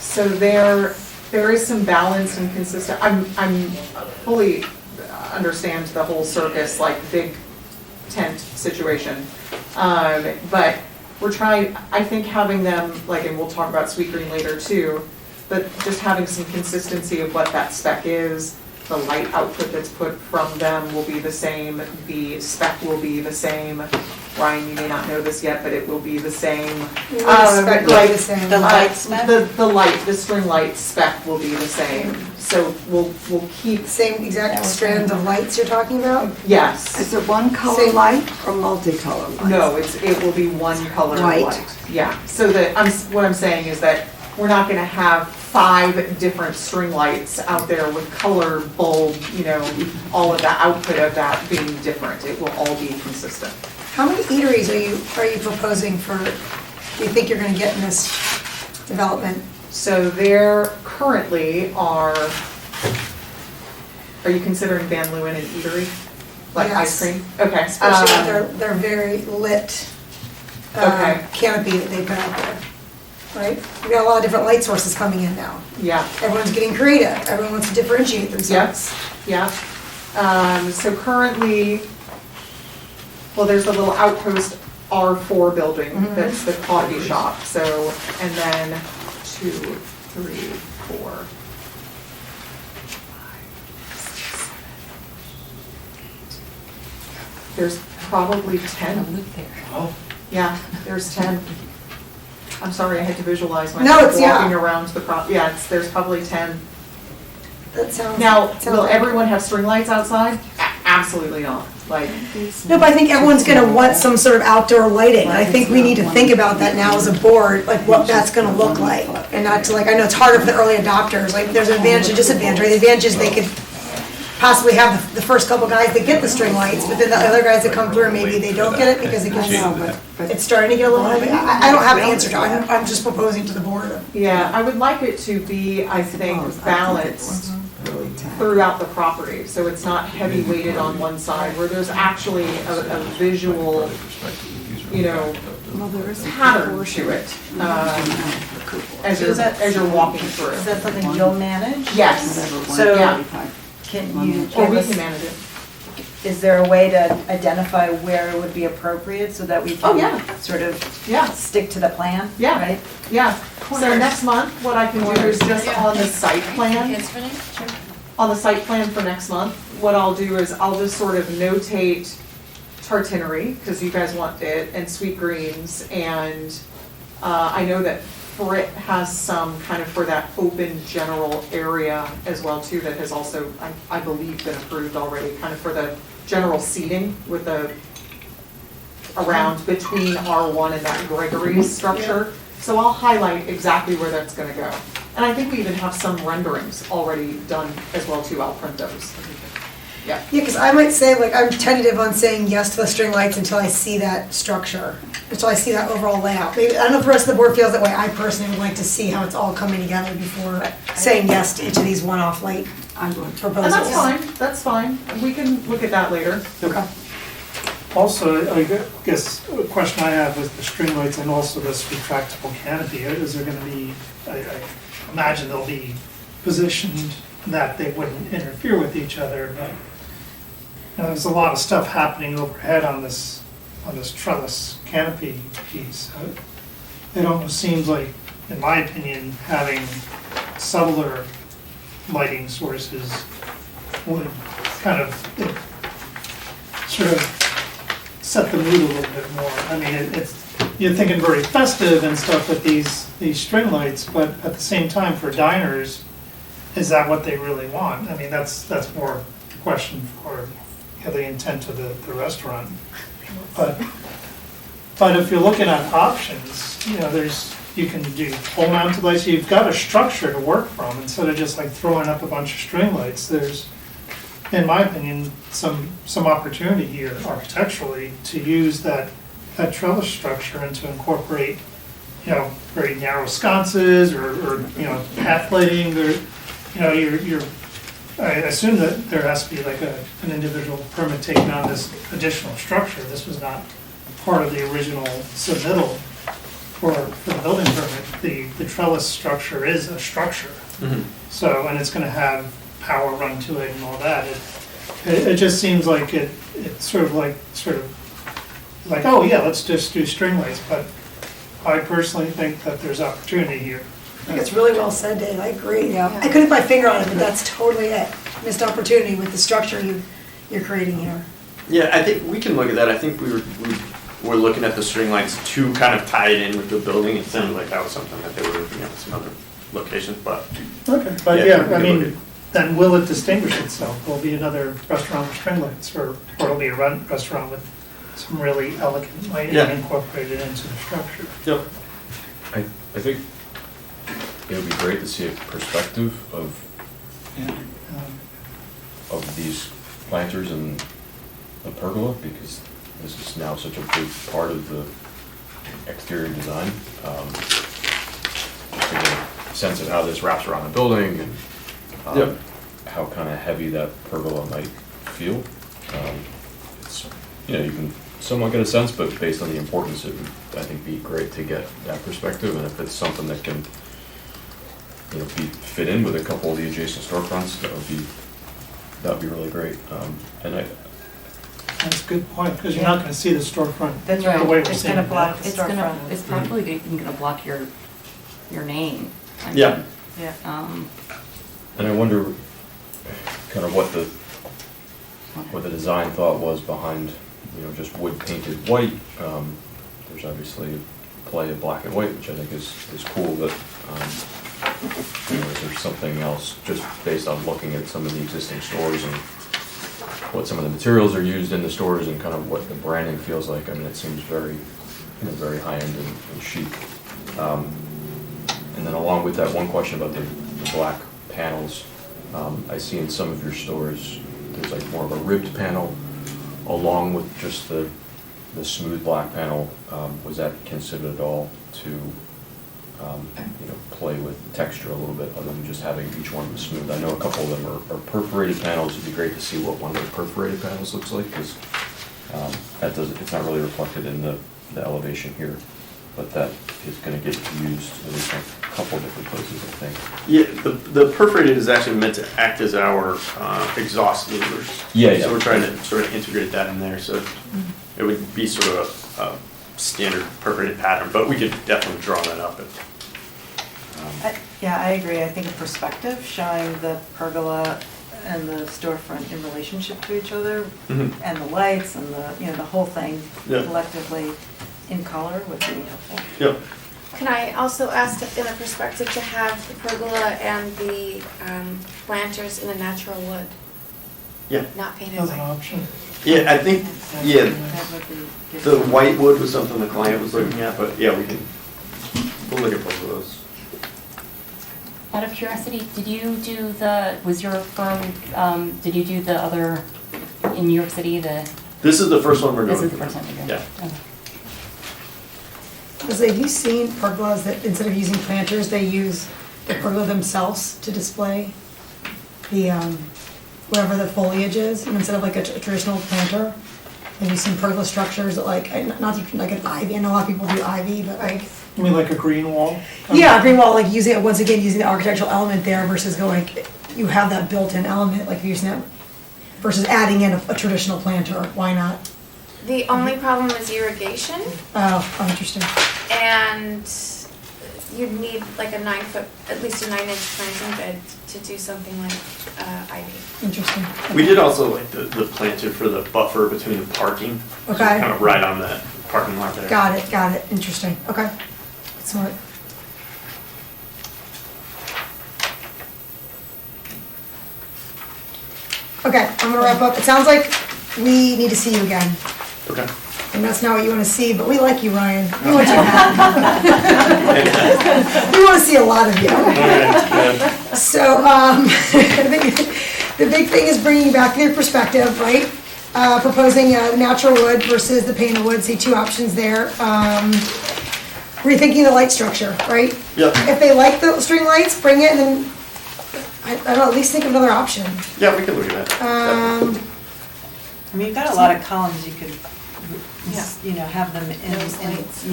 so there is some balance and consistent, I'm fully understand the whole circus, like big tent situation. But we're trying, I think having them, like, and we'll talk about Sweet Green later too, but just having some consistency of what that spec is, the light output that's put from them will be the same, the spec will be the same. Ryan, you may not know this yet, but it will be the same. The spec will be the same. The light spec? The string light spec will be the same. So we'll keep, Same exact strand of lights you're talking about? yes. Is it one color Same. light or multicolor light? No, it will be one color White. light. Yeah, so what I'm saying is that we're not gonna have 5 different string lights out there with color bulb, all of the output of that being different. It will all be consistent. How many eateries are you proposing do you think you're gonna get in this development? So there currently are you considering Van Leeuwen an eatery? Like ice Yes. cream? Okay. Especially with their very lit Okay. canopy that they've got out there, right? We've got a lot of different light sources coming in now. Yeah. Everyone's getting creative, everyone wants to differentiate themselves. Yeah. So currently, well, there's a little outpost R4 building that's the coffee shop. So, and then 2, 3, 4, 5, 6, 7, 8. There's probably 10. Yeah, there's 10. I'm sorry, I had to visualize No, myself it's- yeah. walking around there's probably 10. That sounds. Now, sounds will like- everyone have string lights outside? Absolutely not. Like, No, but I think everyone's gonna want some sort of outdoor lighting. I think we need to think about that now as a board, like what that's gonna look like. And not to I know it's harder for the early adopters, like there's an advantage and disadvantage, right? The advantage is they could possibly have the first couple guys that get the string lights, but then the other guys that come through, maybe they don't get it because it gets, it's starting to get a little heavy. I don't have the answer to it, I'm just proposing to the board. yeah, I would like it to be, I think, balanced throughout the property. So it's not heavy weighted on one side, where there's actually a visual, pattern to it as you're walking through. Is that something you'll manage? Yes. So Yeah. can you Or give we us, can manage it. is there a way to identify where it would be appropriate so that we Oh, can yeah. sort of Yeah. stick to the plan? Yeah. Right? Yeah, so next month, what I can do is just on the site plan, on the site plan for next month, what I'll do is I'll just sort of notate Tartinery, because you guys want it, and Sweet Greens, and I know that Frit has some kind of for that open general area as well too, that has also, I believe, been approved already, kind of for the general seating with the, around between R1 and that Gregory's structure. So I'll highlight exactly where that's gonna go. And I think we even have some renderings already done as well too, I'll print those. Yeah. Yeah, because I might say, I'm tentative on saying yes to the string lights until I see that structure, until I see that overall layout. Maybe, I don't know if the rest of the board feels that way, I personally would like to see how it's all coming together before saying yes to each of these one-off light proposals. And that's fine, we can look at that later. Okay. Also, I guess a question I have with the string lights and also this retractable canopy, is there gonna be, I imagine they'll be positioned that they wouldn't interfere with each other, but there's a lot of stuff happening overhead on this trellis canopy piece. It almost seems like, in my opinion, having subtler lighting sources would kind of sort of set the mood a little bit more. I mean, you're thinking very festive and stuff with these string lights, but at the same time, for diners, is that what they really want? I mean, that's more the question for the intent of the restaurant. But if you're looking at options, you can do pole mounted lights. You've got a structure to work from instead of just throwing up a bunch of string lights. There's, in my opinion, some opportunity here architecturally to use that trellis structure and to incorporate, very narrow sconces or path lighting. I assume that there has to be an individual permit taken on this additional structure. This was not part of the original submittal for the building permit. The trellis structure is a structure. Mhm. So, and it's gonna have power run to it and all that. It just seems like it's sort of like, oh yeah, let's just do string lights, but I personally think that there's opportunity here. I think it's really well said, Dave, I agree. Yeah. I couldn't put my finger on it, but that's totally it. Missed opportunity with the structure you're creating here. Yeah, I think we can look at that. I think we were looking at the string lights to kind of tie it in with the building. It sounded like that was something that they were looking at some other locations, but. Okay, but Yeah, yeah, we I can look mean, then will it distinguish itself? Will it be another restaurant with string lights, or it'll be a restaurant with some really elegant lighting Yeah. incorporated into the structure? Yep. I think it would be great to see a perspective of these planters and the pergola, because this is now such a big part of the exterior design. Just to get a sense of how this wraps around the building and Yep. how kind of heavy that pergola might feel. It's, you can somewhat get a sense, but based on the importance, it would, I think, be great to get that perspective. And if it's something that can, fit in with a couple of the adjacent storefronts, that would be really great. And That's a good point, because you're not gonna see the storefront That's the right. way we're It's seeing gonna it block now. the It's gonna, storefront. it's probably even gonna block your name. I mean, Yeah. Yeah. And I wonder kind of what the design thought was behind, just wood painted white. There's obviously a play of black and white, which I think is cool, but is there something else just based on looking at some of the existing stores and what some of the materials are used in the stores and kind of what the branding feels like? I mean, it seems very, very high-end and chic. And then along with that, one question about the black panels. I see in some of your stores, there's like more of a ribbed panel along with just the smooth black panel. Was that considered at all to, play with texture a little bit other than just having each one smooth? I know a couple of them are perforated panels. It'd be great to see what one of the perforated panels looks like, because it's not really reflected in the elevation here, but that is going to get used at least in a couple different places, I think. Yeah, the perforated is actually meant to act as our exhaust louvers. Yeah. So we're trying to sort of integrate that in there, so it would be sort of a standard perforated pattern, but we could definitely draw that up. Yeah, I agree. I think a perspective showing the pergola and the storefront in relationship to each other, Mhm. and the lights and the whole thing Yeah. collectively in color would be helpful. Yep. Can I also ask in a perspective to have the pergola and the planters in a natural wood, Yeah. not painted That's an white? option. Yeah, I think, That would be the white wood was something the client was looking at, but yeah, we'll look at both of those. Out of curiosity, did you do was your firm, did you do the other, in New York City, This is the first one we're doing. this is the first time you're doing it? Yeah. Okay. Jose, have you seen pergolas that instead of using planters, they use the pergola themselves to display the, whatever the foliage is, and instead of like a traditional planter? Have you seen pergola structures that like an ivy? I know a lot of people do ivy, but like, You mean like a green wall? yeah, green wall, like using it, once again, using the architectural element there versus going, you have that built-in element, like using that, versus adding in a traditional planter, why not? The only problem is irrigation, Oh, interesting. and you'd need like a 9-foot, at least a 9-inch planting bed to do something like ivy. Interesting. We did also like the planter for the buffer between the parking. So Okay. kind of right on that parking lot there. Got it, interesting, okay. Smart. Okay, I'm gonna wrap up. It sounds like we need to see you again. Okay. And that's not what you wanna see, but we like you, Ryan. We want you back. We wanna see a lot of you. So, the big thing is bringing back your perspective, right? Proposing natural wood versus the painted wood, see two options there. Rethinking the light structure, right? Yeah. If they like the string lights, bring it, and then, I don't know, at least think of another option. Yeah, we can look at that. I mean, you've got a lot of columns you could, have them Those lights.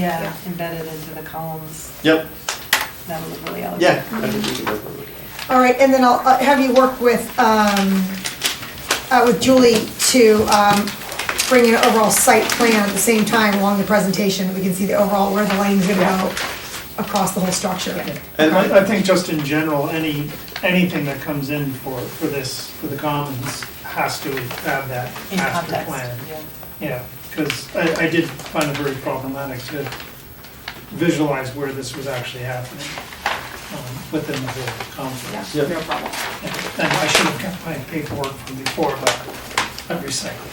embedded into the columns. Yep. That would look really elegant. Yeah, I think we can definitely look at All right, and then I'll have you work with Julie to bring an overall site plan at the same time along the presentation. We can see the overall, where the lighting's gonna go across the whole structure. And I think just in general, anything that comes in for the commons has to have that In master context, plan. yeah. Yeah, because I did find it very problematic to visualize where this was actually happening within the whole complex. No problem. And I should have kept my paperwork from before, but I've recycled it.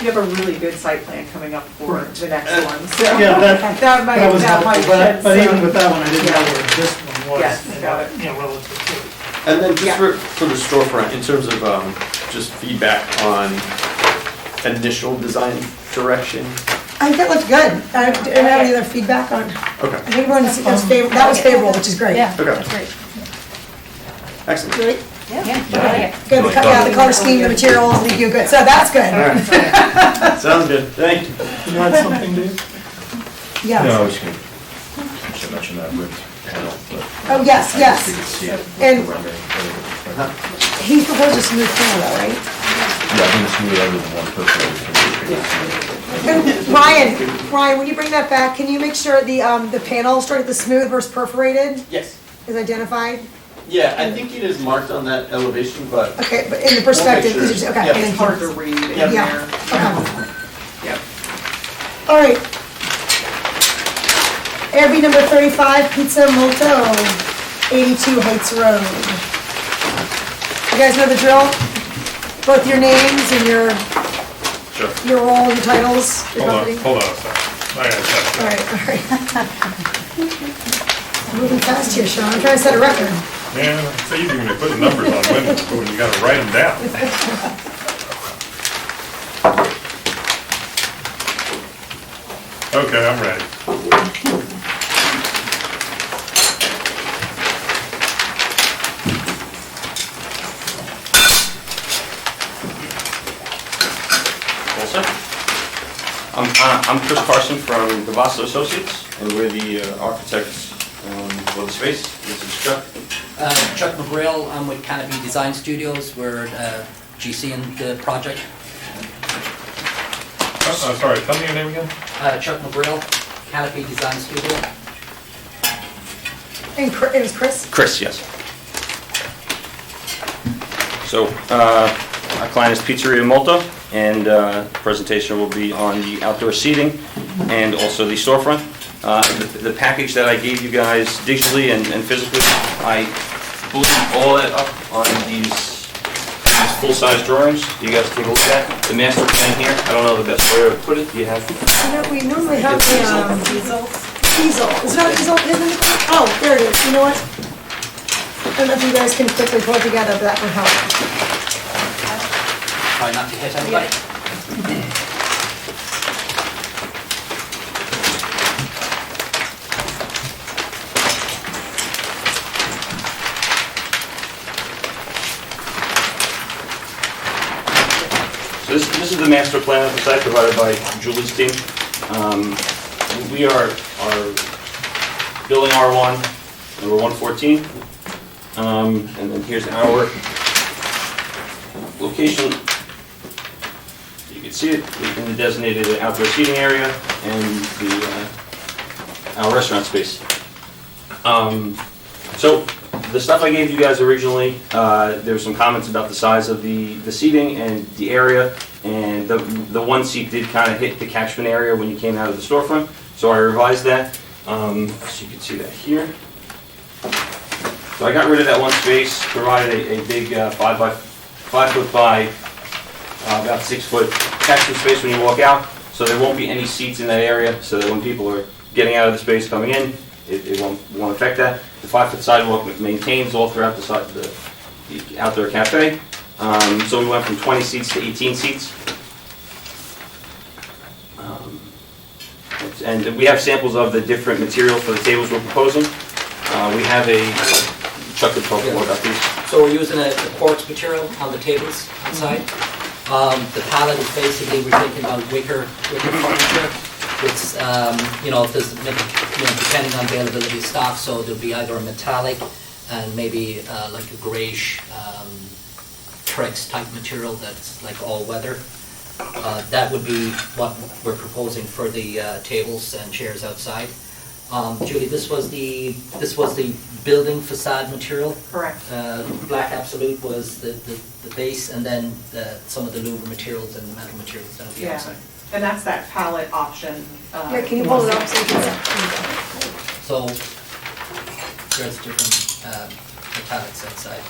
You have a really good site plan coming up for Right. the next one, so. Yeah, that might, was that might helpful, shed but even some- with that one, I didn't know Yeah. where this one was. Yes, and, got it. Relative to it. And then just Yeah. for the storefront, in terms of just feedback on initial design direction. I think that looked good. I didn't have any other feedback on, Okay, I think everyone, that was favorable, which is great. Yeah, Okay. that's great. excellent. Great. Yeah. Good, the color scheme, the materials, you're good, so that's good. All right. Sounds good, thank you. You had something, Dave? Yeah. No, I was gonna, should mention that with panel, but. Oh, yes, You yes. can see it. And- the rendering. He proposed a smooth panel though, right? Yeah, I think it's smooth other than one person. And Ryan, when you bring that back, can you make sure the panel, starting with the smooth versus perforated, Yes. is identified? Yeah, I think it is marked on that elevation, but Okay, but in the perspective, We'll make sure. okay, Yeah. thank It's hard to you. read in Yeah. there. Okay. Yep. All right. Airbnb number 35, Pizzeria Molto, 82 Heights Road. You guys know the drill? Both your names and your Sure. role, your titles, your company? Hold on a second. I gotta check. All right. Moving fast here, Sean, I'm trying to set a record. Man, it's easy when you put the numbers on windows, but when you gotta write them down. Okay, I'm ready. also. I'm Chris Carson from Devassa Associates, and we're the architects for the space. This is Chuck. Chuck McGrail, I'm with Canopy Design Studios, we're GC in the project. Sorry, tell me your name again? Chuck McGrail, Canopy Design Studio. And it was Chris? Chris, yes. So, our client is Pizzeria Molto, and the presentation will be on the outdoor seating and also the storefront. The package that I gave you guys digitally and physically, I blew all that up on these full-size drawings. You guys take a look at the master plan here. I don't know the best way to put it. Do you have? We normally have the, Easel. easel. Is that easel hidden? Oh, there it is. You know what? I don't know if you guys can quickly pull it together, but that would help. Try not to hit anybody. So this is the master plan of the site provided by Julie's team. We are building R1, number 114. And then here's our location. You can see it in the designated outdoor seating area and our restaurant space. So the stuff I gave you guys originally, there were some comments about the size of the seating and the area, and the one seat did kind of hit the catchment area when you came out of the storefront, so I revised that. So you can see that here. So I got rid of that one space, provided a big 5 foot by about 6 foot catchment space when you walk out, so there won't be any seats in that area, so that when people are getting out of the space coming in, it won't affect that. The 5 foot sidewalk maintains all throughout the outdoor cafe. So we went from 20 seats to 18 seats. And we have samples of the different materials for the tables we're proposing. We have Chuck could talk more about these. So we're using a quartz material on the tables outside. The palette is basically, we're thinking about wicker furniture. It's, if there's, depending on availability of stock, so there'll be either a metallic and maybe like a grayish Trex type material that's like all weather. That would be what we're proposing for the tables and chairs outside. Julie, this was the building facade material. Correct. Black Absolute was the base, and then some of the louver materials and metal materials down the Yeah, outside. and that's that palette option. Here, can you pull it up so you can see? So there's different metallics outside.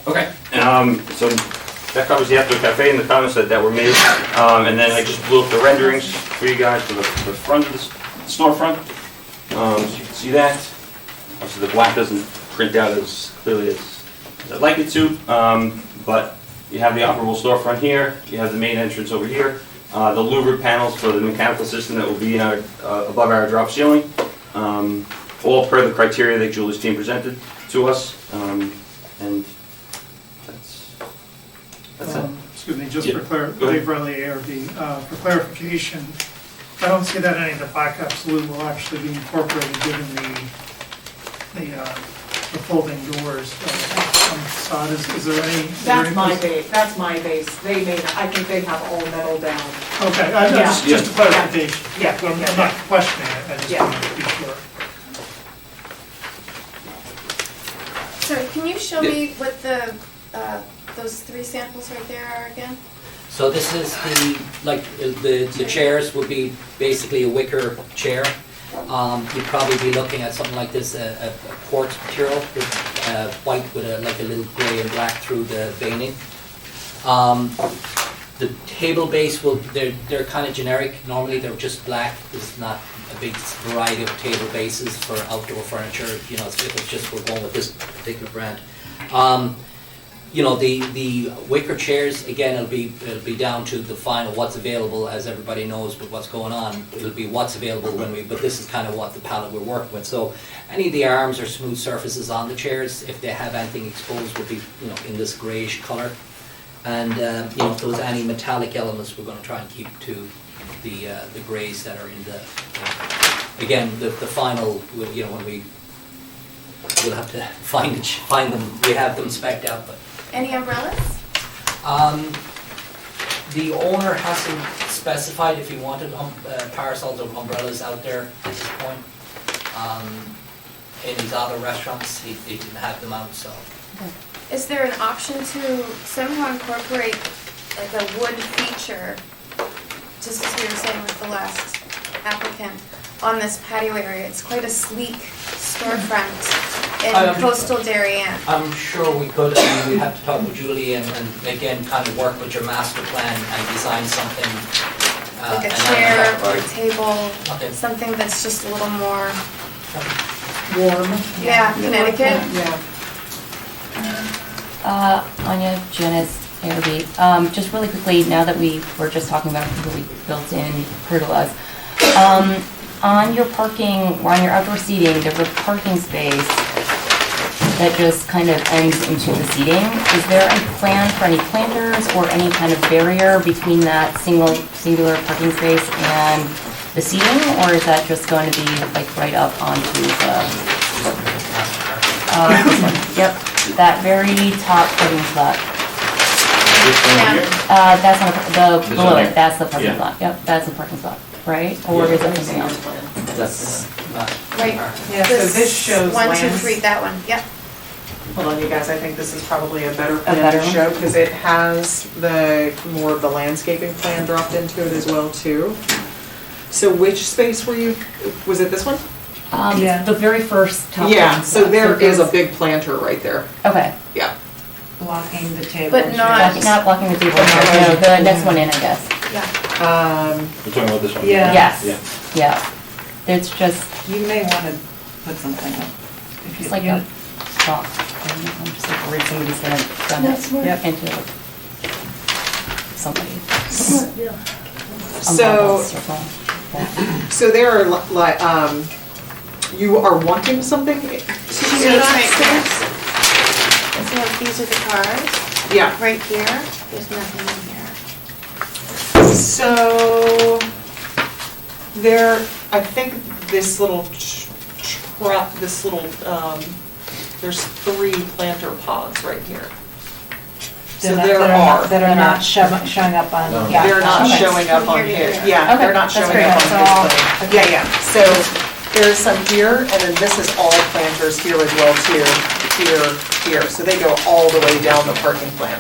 Okay, so that covers the outdoor cafe and the comments that were made. And then I just blew up the renderings for you guys for the front of the storefront. So you can see that. Obviously the black doesn't print out as clearly as I'd like it to, but you have the operable storefront here, you have the main entrance over here, the louvered panels for the mechanical system that will be in our, above our drop ceiling, all per the criteria that Julie's team presented to us, and that's it. Excuse me, just Yeah, for go ahead. Dave Riley, ARB, for clarification, I don't see that any of the black absolute will actually be incorporated given the folding doors on the facade. Is there any? That's my base, that's my base. They may, I think they have all metal down. Okay, Yeah. just a clarification. Yeah. I'm not questioning it, I just Yeah. wanted to be sure. So can you show me what the, those three samples right there are again? So this is the chairs would be basically a wicker chair. You'd probably be looking at something like this, a quartz material, with, white with like a little gray and black through the veining. The table base they're kind of generic. Normally they're just black. There's not a big variety of table bases for outdoor furniture. You know, if it's just we're going with this particular brand. You know, the wicker chairs, again, it'll be down to the final what's available, as everybody knows with what's going on. It'll be what's available but this is kind of what the palette we're working with. So any of the arms or smooth surfaces on the chairs, if they have anything exposed, will be, you know, in this grayish color. And, you know, if there was any metallic elements, we're gonna try and keep to the grays that are in the, again, the final, you know, when we'll have to find them, we have them spec'd out, but. Any umbrellas? The owner hasn't specified if he wanted parasols or umbrellas out there at this point. In his other restaurants, he didn't have them out, so. Is there an option to somehow incorporate like a wood feature, just as we were saying with the last applicant, on this patio area? It's quite a sleek storefront in coastal Darien. I'm sure we could, I mean, we'd have to talk with Julie and again, kind of work with your master plan and design something. Like a chair or a table, Okay. something that's just a little more, Warm. yeah, Connecticut. Yeah. Anya, Janice, ARB. Just really quickly, now that we were just talking about really built-in pergolas, on your parking, or on your outdoor seating, there's a parking space that just kind of ends into the seating. Is there a plan for any planters or any kind of barrier between that singular parking space and the seating, or is that just going to be like right up onto the, this one? Yep, that very top parking spot. That's on the below it, that's the parking spot, yep, that's the parking spot, right? Or is it something else? That's, Right. Yeah, so this shows 1, 2, lands. 3, that one, yep. Hold on, you guys, I think this is probably a better plan better to one? show, because it has more of the landscaping plan dropped into it as well, too. So which space were you, was it this one? Yeah. The very first top. Yeah, parking so spot. there is a there's- big planter right there. Okay. Yeah. Blocking the table. But not, Not blocking the table, no, the next one in, I guess. yeah. We're talking about this one? Yeah. Yes, Yeah. yeah. It's just, You may want to put something up. it's like a box. I'm just like worried somebody's gonna run it into somebody. So, Yeah. so there are like, you are wanting something? See upstairs? So these are the cars, Yeah. right here, there's nothing in here. So, There, I think this little trap, there's 3 planter pods right here. So there are. That are not showing up on. No. Yeah. They're not Okay. showing up on here. Okay, Yeah, they're not that's showing great. up So on I'll- this plan. Yeah, yeah. So there's some here, and then this is all planters here as well too. Here. So they go all the way down the parking plan.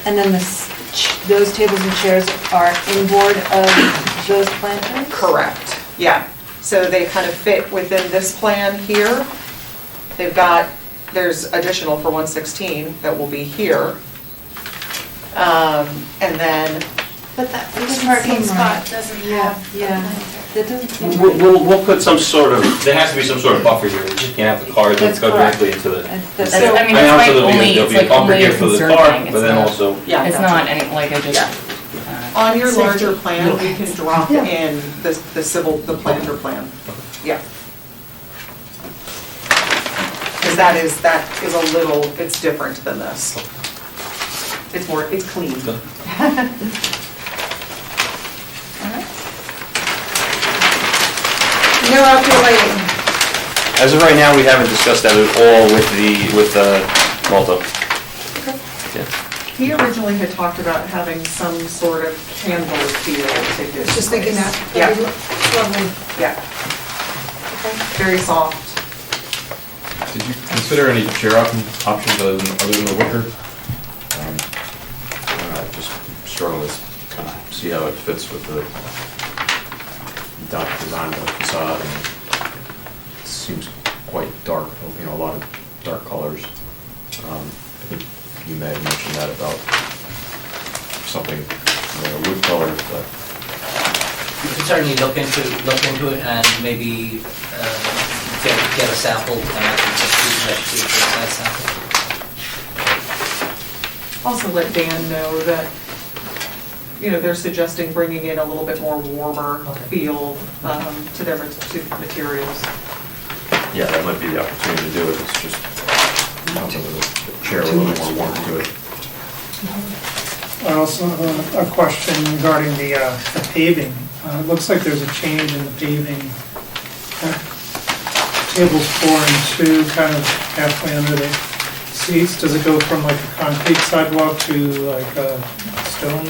And then those tables and chairs are inboard of those planters? Correct, yeah. So they kind of fit within this plan here. There's additional for 116 that will be here. And then, But that parking spot doesn't have a Yeah. planter. That doesn't seem. We'll put some sort of, there has to be some sort of buffer here, we just can't have the car that That's go correct. directly into the. That's- That's- I mean, I it's know, like so there'll only, be a it's like bumper only here a for the concern car, thing. but then also. yeah. It's not any, like, I just. Yeah. On your larger plan, we can drop in the planter plan. Yeah. Because that is a little, it's different than this. It's clean. No outdoor lighting. As of right now, we haven't discussed that at all with Molto. He originally had talked about having some sort of candle feel to his Just thinking place. that. Yeah, Lovely. yeah. Very soft. Did you consider any chair options other than the wicker? I just struggle to kind of see how it fits with the design of the facade. And it seems quite dark, a lot of dark colors. I think you may have mentioned that about something, wood color, but. You could certainly look into it and maybe get a sample and actually just use that to get a sample. Also let Dan know that, they're suggesting bringing in a little bit more warmer feel to their materials. Yeah, that might be the opportunity to do it, it's just something with a chair with a little more warmth to it. I also have a question regarding the paving. It looks like there's a change in the paving. Tables 4 and 2, kind of halfway under the seats. Does it go from like a concrete sidewalk to like a stone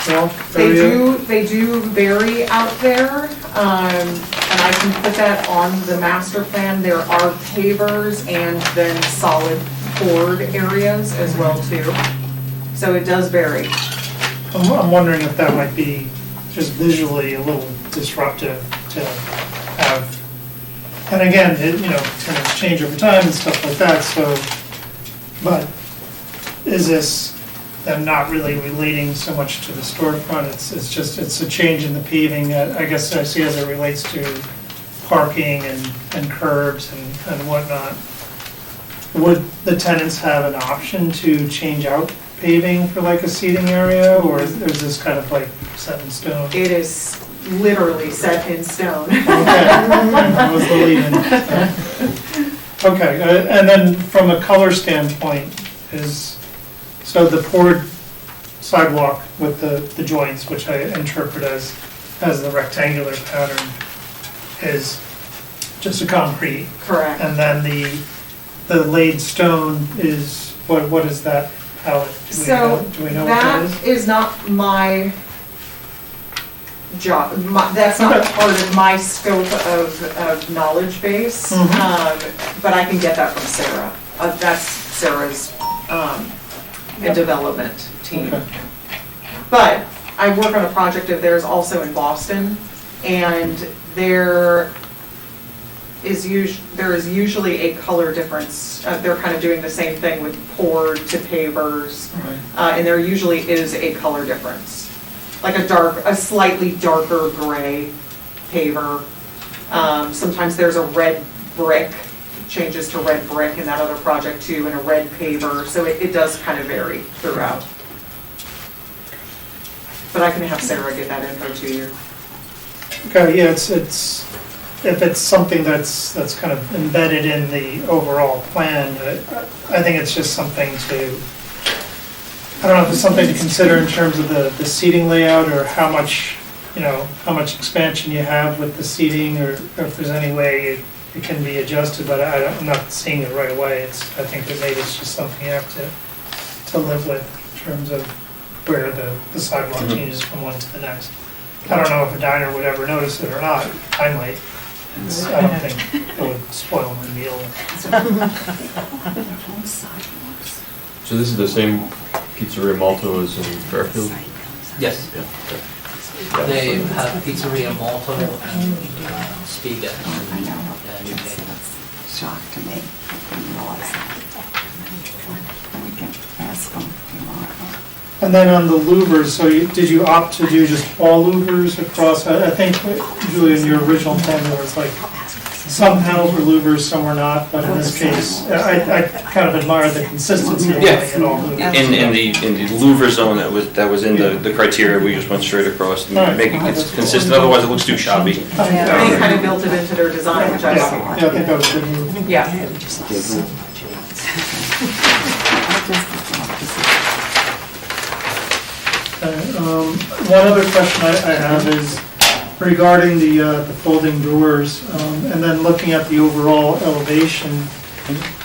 walk area? They do vary out there, and I can put that on the master plan. There are pavers and then solid poured areas as well too. So it does vary. I'm wondering if that might be just visually a little disruptive to have. And again, tenants change over time and stuff like that, so, but is this them not really relating so much to the storefront? It's a change in the paving, I guess I see as it relates to parking and curbs and whatnot. Would the tenants have an option to change out paving for like a seating area, or is this kind of like set in stone? It is literally set in stone. Okay, I was believing. Okay, and then from a color standpoint, so the poured sidewalk with the joints, which I interpret as the rectangular pattern, is just a concrete. Correct. And then the laid stone is, what is that palette? So Do we know what that is? that is not my job. That's not part of my scope of knowledge base, but I can get that from Sarah. That's Sarah's development team. Okay. But I work on a project of theirs also in Boston, and there is usually a color difference. They're kind of doing the same thing with poured to pavers, and there usually is a color difference. Like a slightly darker gray paver. Sometimes there's a red brick, changes to red brick in that other project too, and a red paver, so it does kind of vary throughout. But I can have Sarah get that info to you. Okay, yeah, if it's something that's kind of embedded in the overall plan, I think it's just something I don't know if it's something to consider in terms of the seating layout, or how much you know, how much expansion you have with the seating, or if there's any way it can be adjusted, but I'm not seeing it right away. I think that maybe it's just something you have to live with in terms of where the sidewalk changes from one to the next. I don't know if a diner would ever notice it or not. I might. I don't think it would spoil my meal. So this is the same Pizzeria Molto as in Fairfield? Yes. Yeah. They have Pizzeria Molto and Spiga I know. in Newton. Shock to me. I didn't realize that. We can ask them if you want. And then on the louvers, so did you opt to do just all louvers across? I think, Julie, in your original plan, there was like, some panels were louvers, some were not, but in this case, I kind of admire the consistency of Yeah. having it all louvers. In the louver zone that was in the criteria, we just went straight across, and make it consistent, otherwise it looks too shabby. They kind of built it into their design, which I Yeah, like. I think that was a good move. Yeah. One other question I have is regarding the folding doors, and then looking at the overall elevation,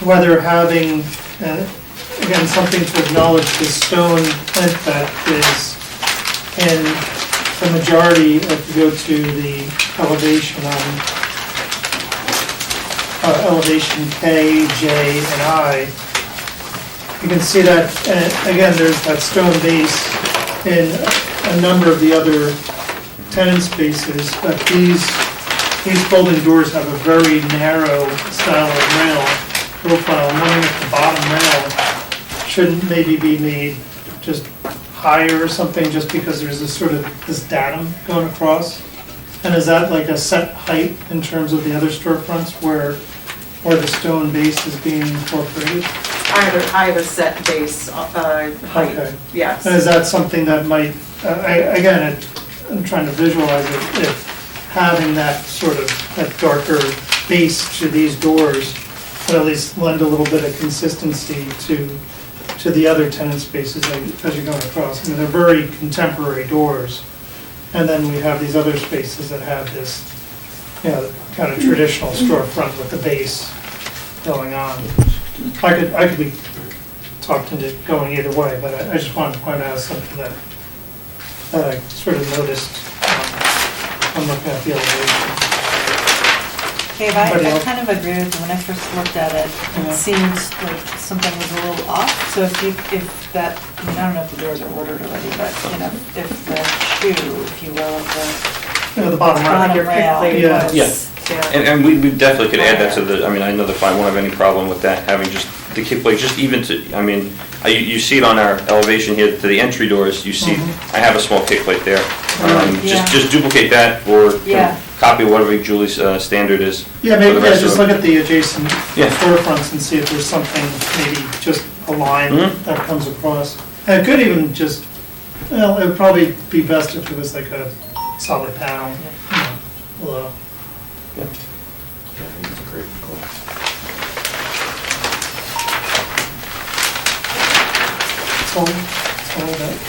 whether having, again, something to acknowledge the stone plinth that is in the majority, if you go to the elevation elevation K, J, and I, you can see that, again, there's that stone base in a number of the other tenant spaces, but these folding doors have a very narrow style of rail profile. I'm wondering if the bottom rail shouldn't maybe be made just higher or something, just because there's this datum going across? And is that like a set height in terms of the other storefronts where the stone base is being incorporated? I have a set base height, Okay. yes. And is that something that might, I'm trying to visualize it, if having that sort of, that darker base to these doors would at least lend a little bit of consistency to the other tenant spaces as you're going across. I mean, they're very contemporary doors. And then we have these other spaces that have this, you know, kind of traditional storefront with the base going on. I could be talked into going either way, but I just wanted to point out something that I sort of noticed when looking at the elevation. Dave, Anybody I else? kind of agree with you. When I first looked at it, Yeah. it seems like something was a little off. So if that, I mean, I don't know if the doors are ordered already, but, you know, if the shoe, if you will, of You know, the bottom right. bottom rail Yeah. was. Yeah. And we definitely could add that to the, I mean, I know the client won't have any problem with that, having just the kick plate, just even to, I mean, you see it on our elevation here to the entry doors, you see, I have a small kick plate there. Yeah. Just duplicate that, or Yeah. copy whatever Julie's standard is. Yeah, for maybe the rest just of look them. at the adjacent Yeah. storefronts and see if there's something, maybe just a line Mhm. that comes across. And it could even just, well, it would probably be best if it was like a solid panel, you know, below. Yeah, I think it's a great call.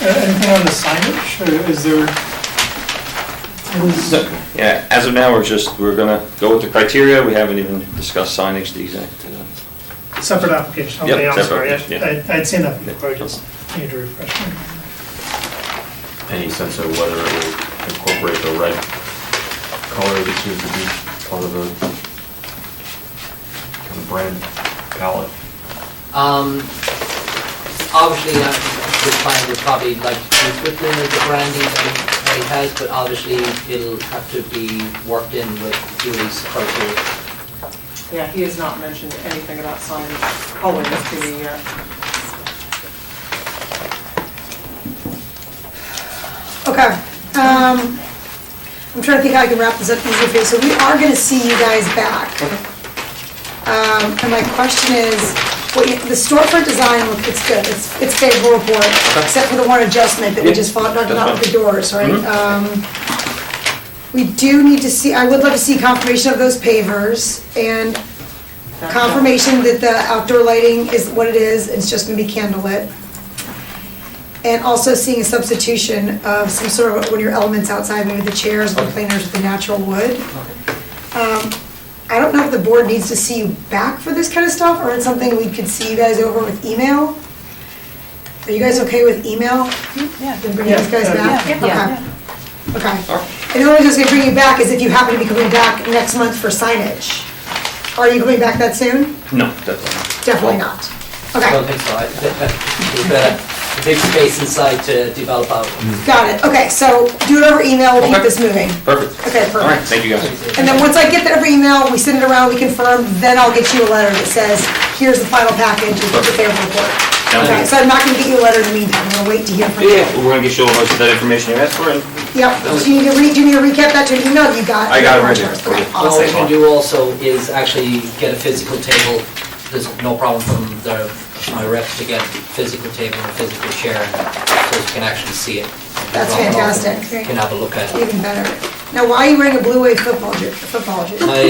Anything on the signage, or is there? So, yeah, as of now, we're gonna go with the criteria, we haven't even discussed signage, the exact. Separate application, Yep, okay, I'm separate sorry, application, I'd seen that before, I just need to refresh me. Any sense of whether it will incorporate the red color that seems to be part of the kind of brand palette? Obviously, the client would probably like to keep with the branding that it has, but obviously it'll have to be worked in with Julie's criteria. Yeah, he has not mentioned anything about signage colors to me yet. Okay, I'm trying to think how I can wrap this up easily for you. So we are gonna see you guys back. And my question is, the storefront design, look, it's good, it's favorable report, except for the one adjustment that we just fought, not with the doors, right? We do need to see, I would love to see confirmation of those pavers and confirmation that the outdoor lighting is what it is, it's just gonna be candlelit. And also seeing a substitution of some sort of, one of your elements outside, maybe the chairs or the planers with the natural wood. I don't know if the board needs to see you back for this kind of stuff, or it's something we could see you guys over with email. Are you guys okay with email? Yeah. Then bring these guys back? Yeah. Okay. And the only reason I was gonna bring you back is if you happen to be coming back next month for signage. Are you coming back that soon? No, definitely. Definitely not. I Okay, don't think so. We've got a big space inside to develop out. got it. Okay, so do it over email, we'll keep this moving. Perfect. Okay, All right, perfect. thank you guys. And then once I get the every email, we send it around, we confirm, then I'll get you a letter that says, here's the final package, with the favorable report. Sounds Okay, good. so I'm not gonna get you a letter in the meantime, I'm gonna wait to hear from you. Yeah, we're gonna get you all most of that information you asked for, and Yep, do you need to recap that to an email you got? I got it right here. Okay, What we awesome. can do also is actually get a physical table. There's no problem from my rep to get a physical table and a physical chair, so you can actually see it. That's Drop it off and fantastic. You can have a look at it. Even better. Now, why are you wearing a blue wave football jersey? My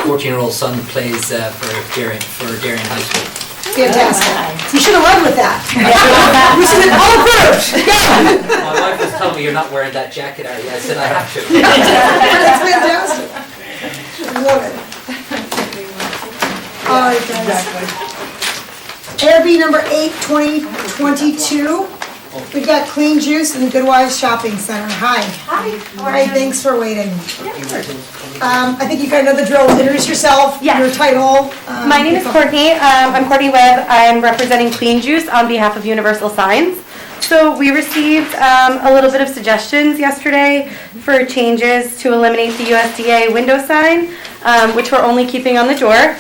14-year-old son plays for Darien High School. Fantastic. You should have led with that. We should have all approved. My wife was telling me, you're not wearing that jacket, are you? I said, I have to. That's fantastic. Love it. All right, guys. ARB number 8, 2022. We've got Clean Juice and Good Wives Shopping Center. Hi. Hi. All right, thanks for waiting. I think you kind of know the drill. Introduce yourself, Yeah. your title. My name is Courtney. I'm Courtney Webb. I'm representing Clean Juice on behalf of Universal Signs. So we received a little bit of suggestions yesterday for changes to eliminate the USDA window sign, which we're only keeping on the door.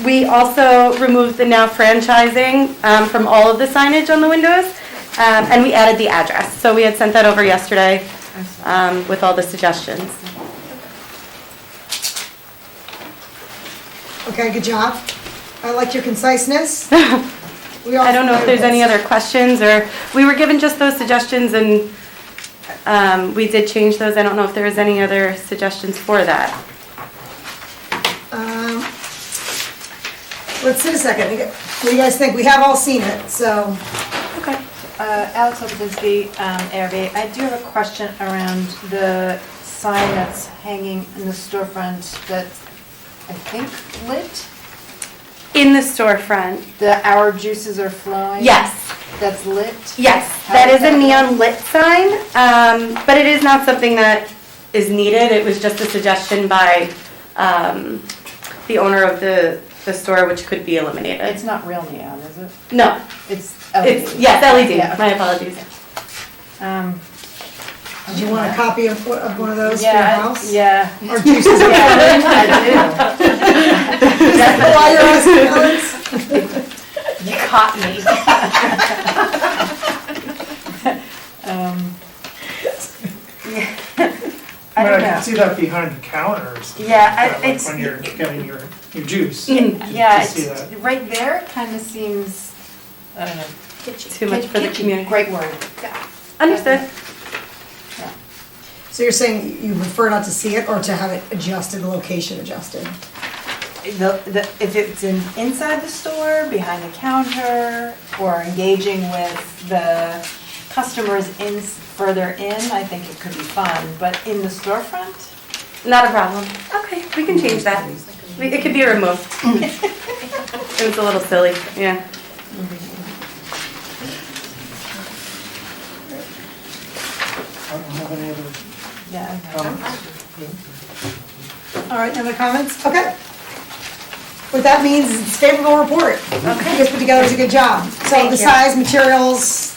We also removed the now franchising from all of the signage on the windows, and we added the address. So we had sent that over yesterday with all the suggestions. Okay, good job. I like your conciseness. I don't know if there's any other questions, or we were given just those suggestions and we did change those. I don't know if there was any other suggestions for that. Let's sit a second. What do you guys think? We have all seen it, so. Okay. Alex Opinski, ARB. I do have a question around the sign that's hanging in the storefront that's, I think, lit? In the storefront. The Our Juices Are Flowing? Yes. That's lit? Yes, How that does is a that neon lit sign, but it is not something that is needed. It was just a suggestion by the owner of the store, which could be eliminated. It's not real neon, is it? No. It's It's, LED. yes, LED. Yeah. My apologies. Did you want a copy of one of those for your Yeah, house? yeah. Or juices? Yeah, I Is that why you're asking, Alex? do. You caught me. I mean, I can see that behind the counters. Yeah, Like it's. when you're getting your juice. Yeah, To see that. right there kind of seems, I don't know. Too much for the kitschy. community. Great word. Understood. So you're saying you prefer not to see it or to have it adjusted, the location adjusted? If it's inside the store, behind the counter, or engaging with the customers further in, I think it could be fun, but in the storefront? Not a problem. Okay, we can change that. It could be removed. It was a little silly, yeah. I don't have any other Yeah. comments. All right, other comments? Okay. What that means is it's favorable report. Okay. You guys put together is a good job. So Thank the you. size, materials,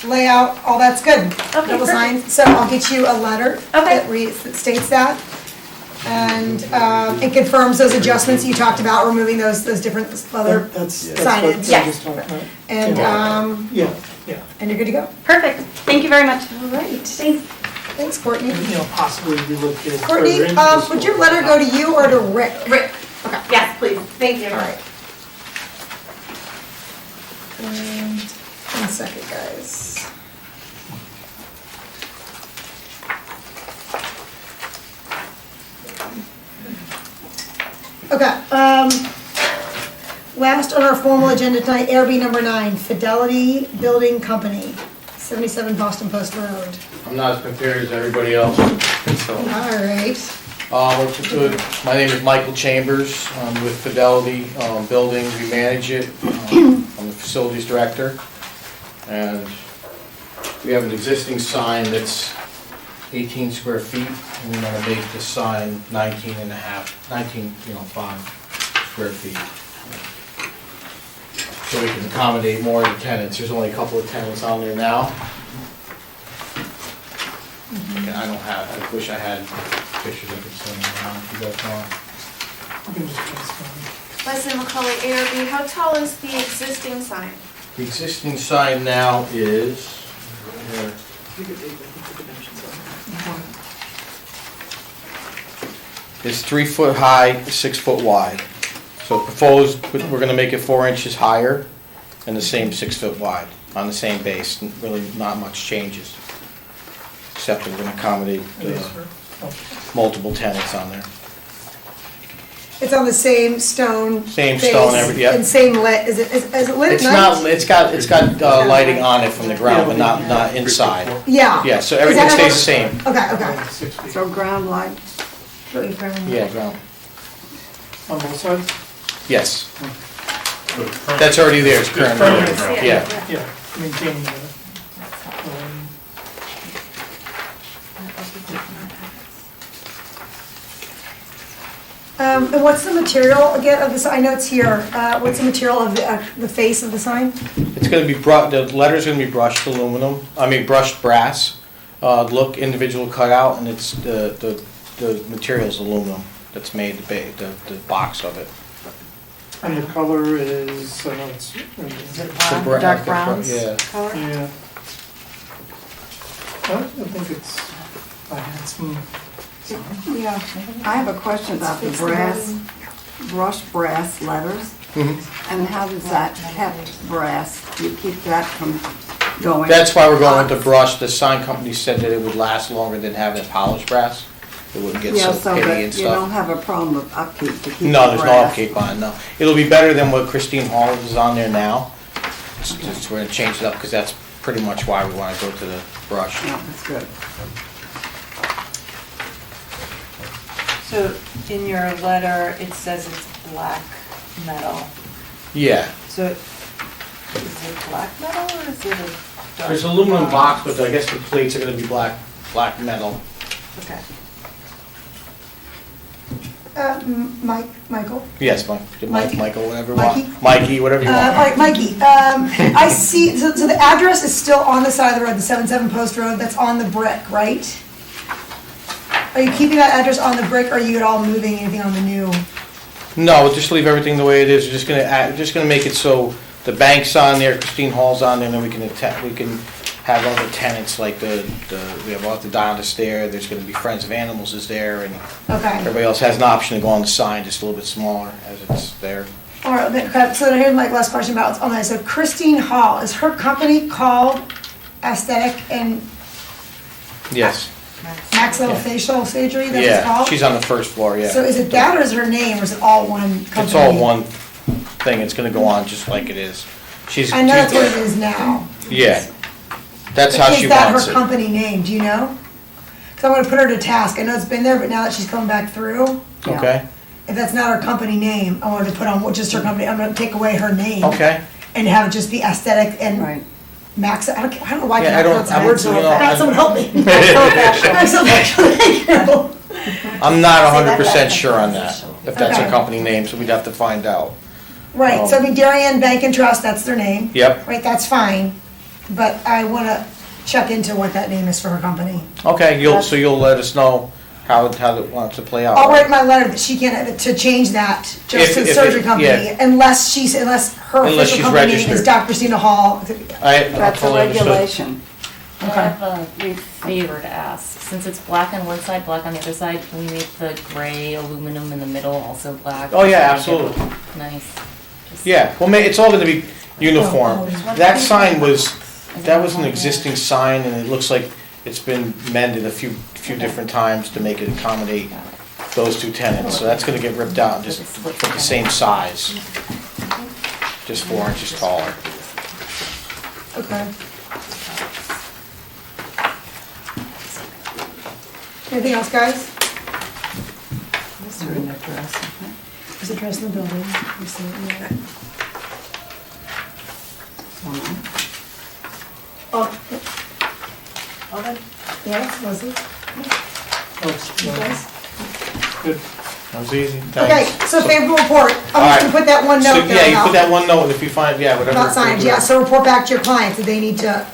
layout, all that's good. Okay, Double perfect. signs. So I'll get you a letter Okay. that states that. And it confirms those adjustments you talked about, removing those different other That's signage. what I Yes. just talked about. And, Yeah, yeah. and you're good to go. Perfect. Thank you very much. All right. Thanks. Thanks, Courtney. And, you know, possibly relocate further Courtney, into the store. would your letter go to you or to Rick? Rick. Okay. Yes, please. Thank you. All right. And, 1 second, guys. Okay, last on our formal agenda tonight, ARB number 9, Fidelity Building Company. 77 Boston Post Road. I'm not as prepared as everybody else, so. All right. My name is Michael Chambers. I'm with Fidelity Buildings. We manage it. I'm the facilities director. And we have an existing sign that's 18 square feet, and we want to make the sign 5 square feet. So we can accommodate more of the tenants. There's only a couple of tenants on there now. And I wish I had pictures I could send around if you guys want. Leslie McCauley, ARB, how tall is the existing sign? The existing sign now is, is 3 foot high, 6 foot wide. So proposed, we're gonna make it 4 inches higher and the same 6 foot wide on the same base. Really not much changes, except we're gonna accommodate multiple tenants on there. It's on the same stone. Same base stone, yep. And same lit, is it lit at night? It's got lighting on it from the ground, but not inside. Yeah. Yeah, so everything stays the same. Okay. So ground light? Yeah, ground. On both sides? Yes. That's already there, it's currently there. Yeah. Yeah, maintaining the. And what's the material again of this? I know it's here. What's the material of the face of the sign? It's gonna be the letter's gonna be brushed brushed brass. Look, individual cutout, and it's the material's aluminum that's made, the box of it. And the color is, I know it's. Is it brown, dark browns yeah. color? Yeah. I think it's, I had some. Yeah, I have a question about the brushed brass letters. And how does that kept brass, do you keep that from going? That's why we're going with the brush. The sign company said that it would last longer than having a polished brass. It wouldn't get so pitty and you don't stuff. have a problem with upkeep to keep the No, there's no brass? upkeep on it, no. It'll be better than what Christine Hall is on there now. We're gonna change it up, because that's pretty much why we wanna go to the brush. Yeah, that's good. So in your letter, it says it's black metal. Yeah. So is it black metal or is it a dark? There's aluminum bronze? box, but I guess the plates are gonna be black metal. Okay. Michael? Yes, Mikey? Michael, whatever you Mikey? want. Mikey, whatever you All want. right, Mikey, I see, so the address is still on the side of the road, the 77 Post Road, that's on the brick, right? Are you keeping that address on the brick, or are you at all moving anything on the new? No, we'll just leave everything the way it is. We're just gonna make it so the bank's on there, Christine Hall's on there, and then we can have other tenants, like we have all the down the stair, there's gonna be Friends of Animals is there, and Okay. everybody else has an option to go on the sign, just a little bit smaller as it's there. All right, okay, so here's my last question about, on that, so Christine Hall, is her company called Aesthetic and Yes. Maxillofacial Surgery, that's what it's Yeah, called? she's on the first floor, yeah. So is it that, or is her name, or is it all one company? It's all one thing, it's gonna go on just like it is. I know that's what it is now. Yeah, that's how she Is that wants her it. company name, do you know? Because I'm gonna put her to task, I know it's been there, but now that she's coming back through, Okay, if that's not her company name, I wanted to put on just her company, I'm gonna take away her name. okay. And have it just be Aesthetic and Right. Max, I don't know why I Yeah, can't pronounce that word so well. I- Someone help me. Maxillofacial, thank you. I'm not 100% sure on that, if that's Okay. a company name, so we'd have to find out. Right, so I mean, Darien Bank and Trust, that's their name. Yep. Right, that's fine, but I wanna check into what that name is for her company. Okay, so you'll let us know how it wants to play out. I'll right? write my letter that she can't, to change that just to If the it- surgery yeah. company, unless her Unless official she's company name is registered. Dr. Christina Hall. I That's a totally understood. regulation. I have a favor to ask. Since it's black on one side, black on the other side, can we make the gray aluminum in the middle also black? Oh, yeah, absolutely. Nice. Just- Yeah, well, it's all gonna be uniform. That sign was an existing sign, and it looks like it's been mended a few different times to make it accommodate those two tenants. So that's gonna get ripped out and just put the same size, just 4 inches taller. Okay. Anything else, guys? Is there an address? There's a dress in the building. You see it, yeah. Oh, then, yes, Leslie? You guys? Good. That was easy, Okay, thanks. so favorable report. I'm All just gonna put that one So, note yeah, there you put about, that one note, if you find, yeah, whatever. about signage, yeah, so report back to your clients that they need to,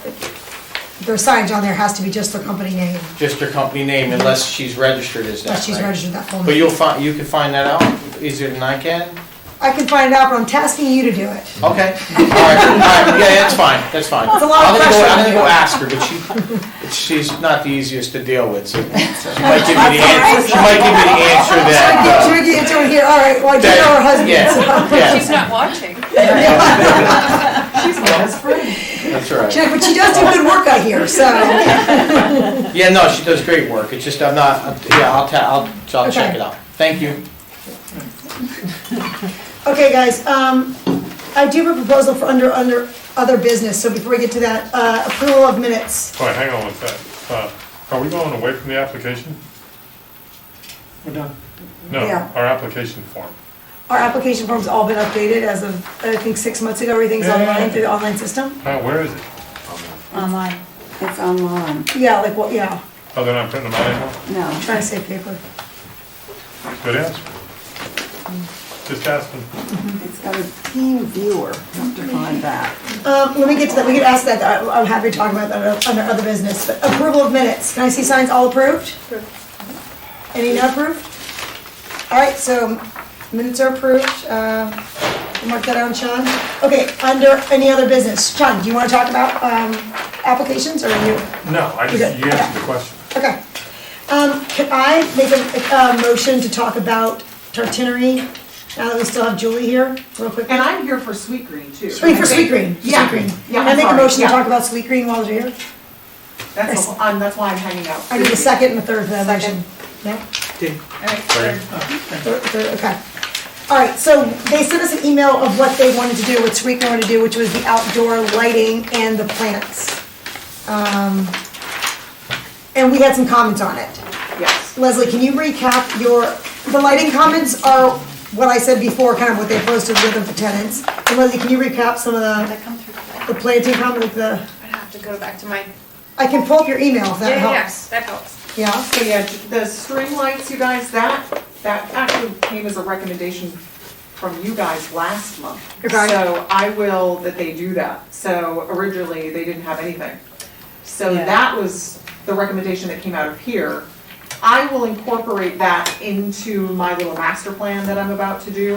their signage on there has to be just their company name, Just your company name, unless she's registered as that, unless she's right? registered that full But name. you can find that out easier than I can? I can find it out, but I'm tasking you to do it. Okay, all right, yeah, that's fine, that's fine. It's a lot of I'm pressure on gonna you. go ask her, but she's not the easiest to deal with, so she might give me the answer, she might give me the answer that, Should we get into it here? All right, well, I do that- know her husband, yeah, so. yeah. She's not watching. She's my best friend. That's right. But she does do good work out here, so. Yeah, no, she does great work, it's just, I'm not, yeah, I'll check Okay. it out. Thank you. Okay, guys, I do have a proposal for under other business, so before we get to that, approval of minutes. Wait, hang on one sec. Are we going away from the application? We're done. No, Yeah. our application form. Our application form's all been updated as of, I think, 6 months ago, everything's Yeah. online through the online system. Where is it? Online. It's online. Yeah, like, what, yeah, Oh, they're not printing them out anymore? No. I'm trying to save paper. Good answer. Just asking. It's got a team viewer. Have to find that. Let me get to that, we could ask that, I'm happy to talk about that under other business, but approval of minutes, can I see signs all approved? Any not approved? All right, so minutes are approved, mark that down, Sean. Okay, under any other business, Sean, do you want to talk about, applications, or you? No, I You're just, good. you answered the question. Okay. Can I make a motion to talk about Tartinery, now that we still have Julie here, real quick? And I'm here for Sweet Green too. Wait, for Sweet Green, Yeah. Sweet Green. Yeah, Can I make a sorry. motion to Yeah. talk about Sweet Green while you're here? That's why I'm hanging out. I need a second and a third for that motion. No? Third, okay. All right, so they sent us an email of what they wanted to do, what Sweet Green wanted to do, which was the outdoor lighting and the plants. And we had some comments on it. Yes. Leslie, can you recap the lighting comments are what I said before, kind of what they posted with the tenants. And Leslie, can you recap some of the planting comment, I'd have to go back to my, I can pull up your email if that helps. yes, that helps. Yeah? So yeah, the string lights, you guys, that actually came as a recommendation from you guys last month. Okay. So I will that they do that. So originally, they didn't have anything. So Yeah. that was the recommendation that came out of here. I will incorporate that into my little master plan that I'm about to do.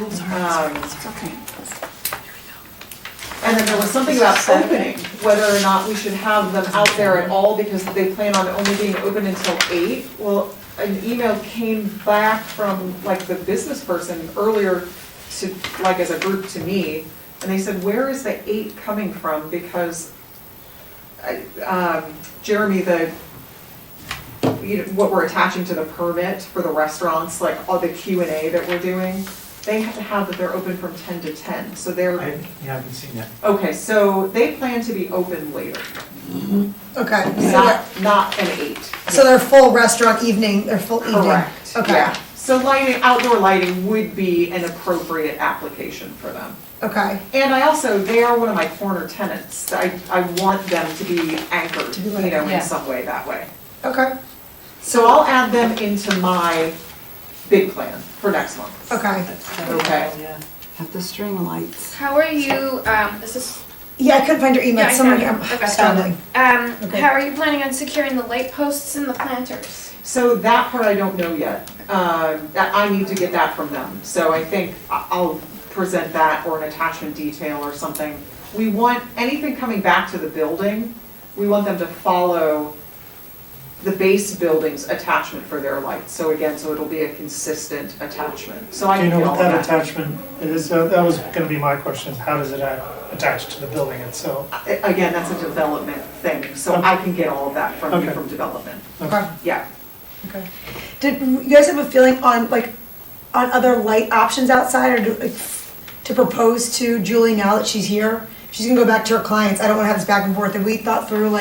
And then there was something about opening, whether or not we should have them out there at all because they plan on only being open until 8. Well, an email came back from like the business person earlier to, like as a group to me, and they said, where is the 8 coming from? Because Jeremy, what we're attaching to the permit for the restaurants, like all the Q&A that we're doing, they have to have that they're open from 10 to 10, so they're. I haven't seen that. Okay, so they plan to be open later, Okay. not an 8. So they're full restaurant evening, they're full evening? Correct, Okay, yeah. So lighting, outdoor lighting would be an appropriate application for them. okay. And I also, they are one of my corner tenants. I want them to be anchored, be lit, in yeah. some way that way. Okay, So I'll add them into my big plan for next month. okay. Okay. Have the string lights. How are you, is this? Yeah, I couldn't find your email, Yeah, I somewhere found here, it. I'm Okay. struggling. Okay. How are you planning on securing the light posts and the planters? So that part I don't know yet. I need to get that from them. So I think I'll present that or an attachment detail or something. We want anything coming back to the building, we want them to follow the base building's attachment for their lights. So again, so it'll be a consistent attachment. So I Do you can know get what all that of that. attachment is? That was gonna be my question, how does it attach to the building itself? Again, that's a development thing, so I can get all of that from you Okay. from development. Okay. Yeah. Okay. Did you guys have a feeling on, on other light options outside, or to propose to Julie now that she's here? She's gonna go back to her clients, I don't wanna have this back and forth, and we thought through,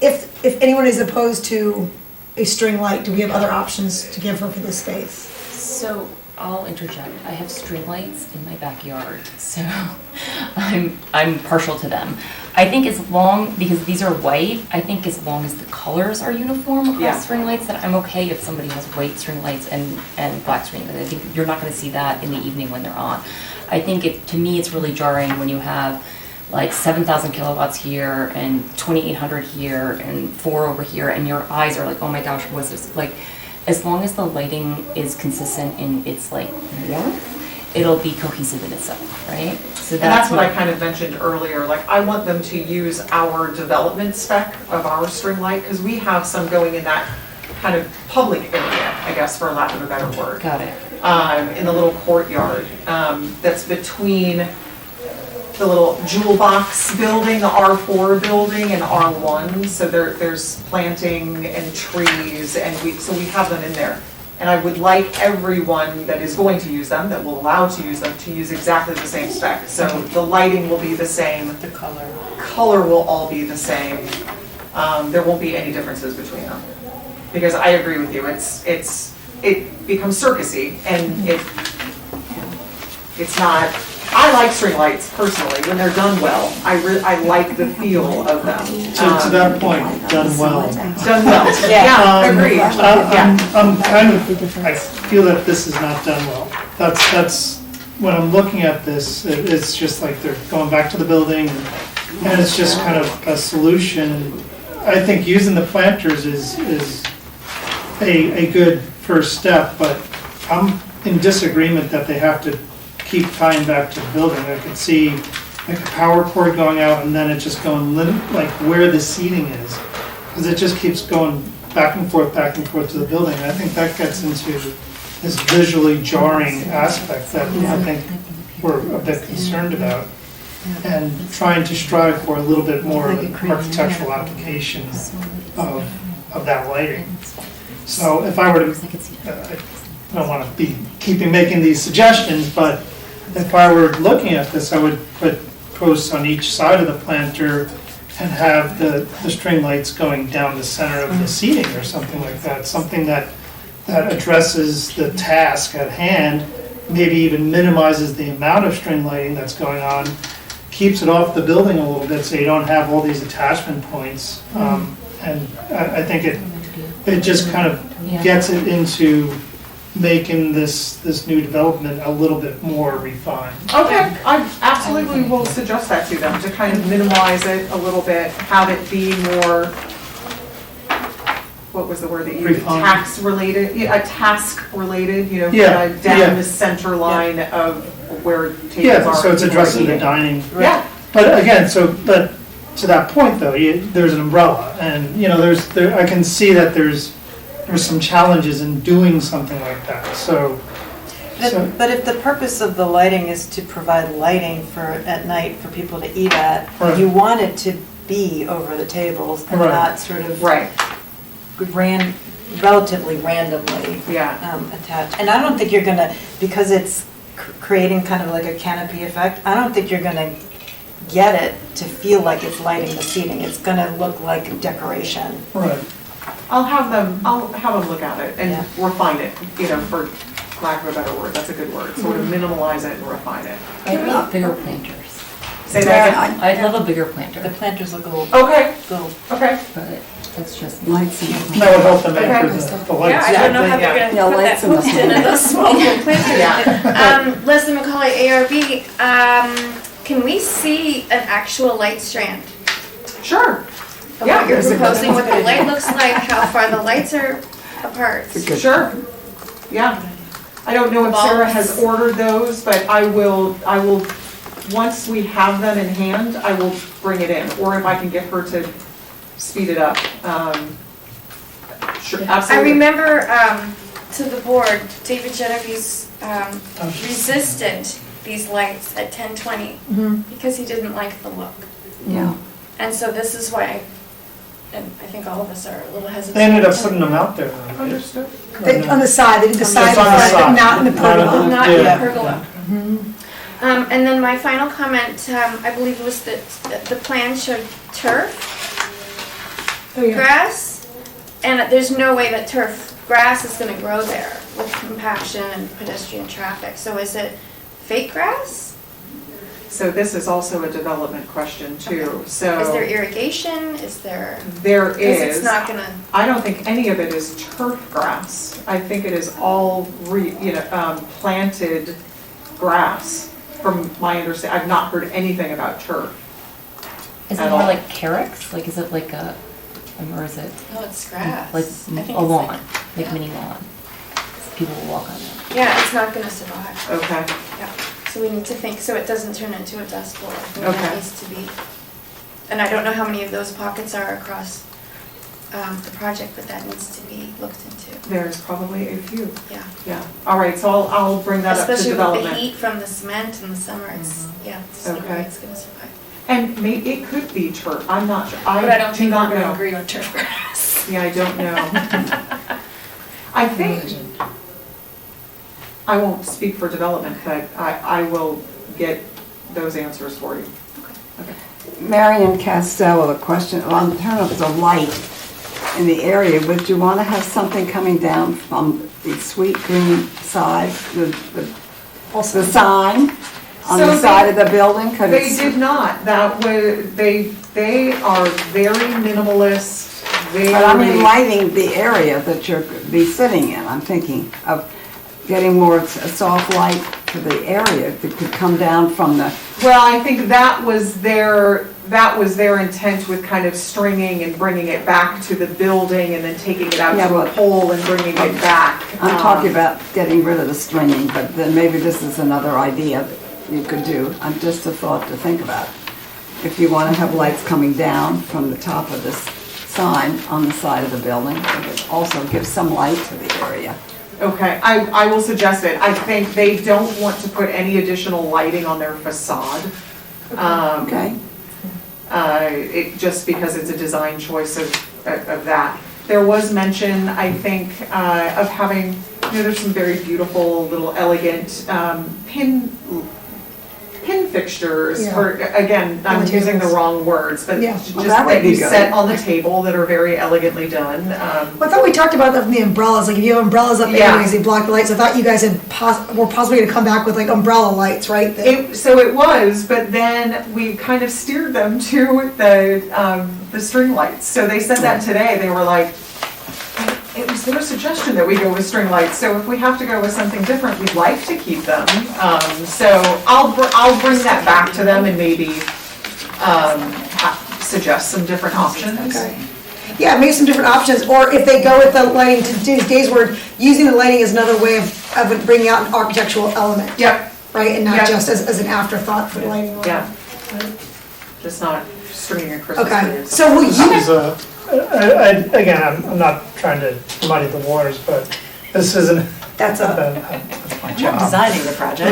if anyone is opposed to a string light? Do we have other options to give her for this space? So I'll interject. I have string lights in my backyard, so I'm partial to them. I think as long, because these are white, I think as long as the colors are uniform across Yeah. string lights, then I'm okay if somebody has white string lights and black string lights. I think you're not gonna see that in the evening when they're on. I think to me, it's really jarring when you have like 7,000 kilowatts here and 2,800 here and 4 over here, and your eyes are like, oh my gosh, what's this? Like, as long as the lighting is consistent in its like warmth, it'll be cohesive in itself, right? So And that's what I my- kind of mentioned earlier, like, I want them to use our development spec of our string light, because we have some going in that kind of public area, I guess, for lack of a better word. Got it. In the little courtyard, that's between the little jewel box building, the R4 building, and R1, so there's planting and trees, and so we have them in there. And I would like everyone that is going to use them, that will allow to use them, to use exactly the same spec. So the lighting will be the same. The color will all be the same. There won't be any differences between them. Because I agree with you, it becomes circusy, and it's not, I like string lights personally, when they're done well. I like the feel of them. To that point, done well. Done well, yeah, agreed. I'm kind of, I feel that this is not done well. That's, when I'm looking at this, it's just like they're going back to the building, and it's just kind of a solution. I think using the planters is a good first step, but I'm in disagreement that they have to keep tying back to the building. I could see like a power cord going out and then it just going like where the seating is. Because it just keeps going back and forth to the building. I think that gets into this visually jarring aspect that I think we're a bit concerned about. And trying to strive for a little bit more of an architectural application of that lighting. So if I were to, I don't want to be making these suggestions, but if I were looking at this, I would put posts on each side of the planter and have the string lights going down the center of the seating or something like that. Something that addresses the task at hand, maybe even minimizes the amount of string lighting that's going on, keeps it off the building a little bit so you don't have all these attachment points. And I think it just kind of gets it into making this new development a little bit more refined. Okay, I absolutely will suggest that to them, to kind of minimize it a little bit, have it be more, what was the word that you used? Refined. Tax related, yeah, task related, you know, Yeah, kind of down yeah. the center line of where tables are. Yeah, so it's addressing the eating. dining. Yeah. But again, but to that point though, there's an umbrella and, you know, I can see that there's some challenges in doing something like that, so. But if the purpose of the lighting is to provide lighting at night for people to eat at, Right. you want it to be over the tables and Right. not sort of Right. relatively randomly attached. And I don't think you're gonna, because it's creating kind of like a canopy effect, I don't think you're gonna get it to feel like it's lighting the seating. It's gonna look like decoration. Right. I'll have them look at it and refine it, you know, for lack of a better word, that's a good word, sort of minimalize it and refine it. I love bigger planters. Say that again? I'd love a bigger planter. The planters look a little. Okay. Little. Okay. But that's just. Lights That would help them anchor the lights. Yeah, I don't know how they're Yeah, gonna put that lights in the post in a small little planter. Yeah. Leslie McCauley, ARB, can we see an actual light strand? Sure. Of Yeah. what you're proposing, what the light looks like, how far the lights are apart. Sure. Yeah. I don't know if Sarah has ordered those, but I will, once we have them in hand, I will bring it in, or if I can get her to speed it up. Sure, I absolutely. remember, to the board, David Genevieve's resistant these lights at 10:20 because he didn't like the look. Yeah. And so this is why, and I think all of us are a little hesitant. They ended up putting them out there. Right? Understood. On the side, they did the side, Just on the but side. not in the pergola. Not Yeah. in the pergola. And then my final comment, I believe was that the plan showed turf, Oh, yeah. grass, And there's no way that turf grass is gonna grow there with compaction and pedestrian traffic. So is it fake grass? So this is also a development question too, so. Is there irrigation? Is there? There 'cause is. it's not gonna, I don't think any of it is turf grass. I think it is all planted grass, from my understanding. I've not heard anything about turf. Is it at more all. like carex? Like, is it like a, or is it no, it's grass. like I think a it's lawn, like yeah. mini lawn? People will walk on it. Yeah, it's not gonna survive. Okay. Yeah, so we need to think, so it doesn't turn into a dust bowl. I think Okay. that needs to be, and I don't know how many of those pockets are across the project, but that needs to be looked into. There's probably a few. Yeah. Yeah. All right, so I'll bring that up to Especially with development. the heat from the cement in the summer, it's, yeah, it's no way Okay. it's gonna survive. And maybe it could be turf. I'm not sure. But I don't do think not we're gonna know. agree on turf grass. Yeah, I don't know. I think, I won't speak for development, but I will get those answers for you. Marion Costello, a question, on terms of the light in the area, would you want to have something coming down from the sweet green side, the sign on So the side of the building? 'Cause They it's- did not. That was, they are very minimalist, very. But I mean, lighting the area that you're be sitting in, I'm thinking of getting more soft light for the area that could come down from the, Well, I think that was their intent with kind of stringing and bringing it back to the building and then taking it out Yeah, to a but- pole and bringing it back. I'm talking about getting rid of the stringing, but then maybe this is another idea that you could do. I'm just a thought to think about. If you want to have lights coming down from the top of this sign on the side of the building, it would also give some light to the area. Okay, I will suggest it. I think they don't want to put any additional lighting on their facade. Okay. Just because it's a design choice of that. There was mention, I think, of having, there's some very beautiful, little elegant pin fixtures, Yeah. or, again, I'm On the using the tables. wrong words, but Yeah. just Well, that would that be you good. set on the table that are very elegantly done. I thought we talked about that from the umbrellas, like if you have umbrellas up Yeah. anyways, they block the lights. I thought you guys had were possibly gonna come back with like umbrella lights, right? So it was, but then we kind of steered them to the string lights. So they said that today, they were like, it was their suggestion that we go with string lights, so if we have to go with something different, we'd like to keep them. So I'll bring that back to them and maybe suggest some different options. Okay. Yeah, maybe some different options, or if they go with the lighting, to Dave's word, using the lighting as another way of bringing out an architectural element. Yep. Right, and not Yep. just as an afterthought for the lighting. Yeah. Just not stringing a Christmas tree. Okay, so will This you, is again, I'm not trying to muddy the waters, but this isn't. that's a, That's my I'm job. designing the project.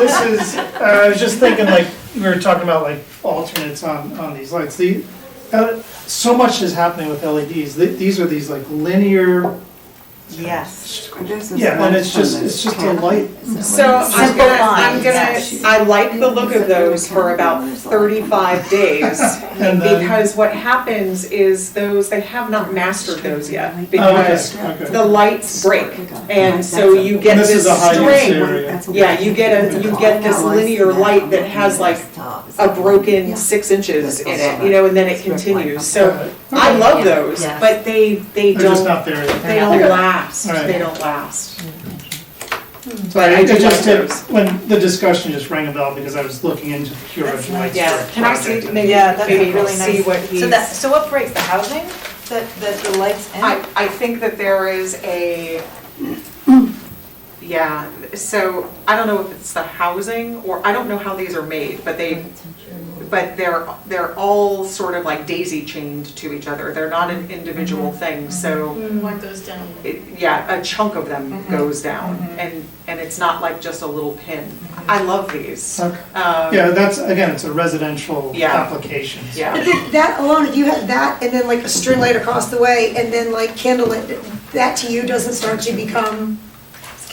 This is, I was just thinking, like, we were talking about like alternates on these lights. So much is happening with LEDs. These are these like linear, Yes. yeah, and it's just a light. So I'm gonna, I like the look of those for about 35 days. And then- Because what happens is they have not mastered those yet. Because okay. the lights break. And so you get And this this is a high-use string. area. Yeah, you get this linear light that has like a broken 6 inches in it, and then it continues. So I love those, Yes. but they They're just don't, not there yet. they don't last. All right. They don't last. But I do it just like did, those. when the discussion just rang a bell because I was looking into the Pure Edge Lights. Yeah, can I see, maybe, Yeah, that'd be maybe really see nice. what he's. So what breaks, the housing that the lights in? I think that there is a, yeah, so I don't know if it's the housing, or I don't know how these are made, but they're all sort of like daisy chained to each other. They're not an individual thing, so. one goes down. Yeah, a chunk of them goes down, and it's not like just a little pin. I love these. Okay. Yeah, that's, again, it's a residential Yeah. application. so- Yeah. but that alone, if you had that and then like a string light across the way and then like candlelit, that to you doesn't start to become.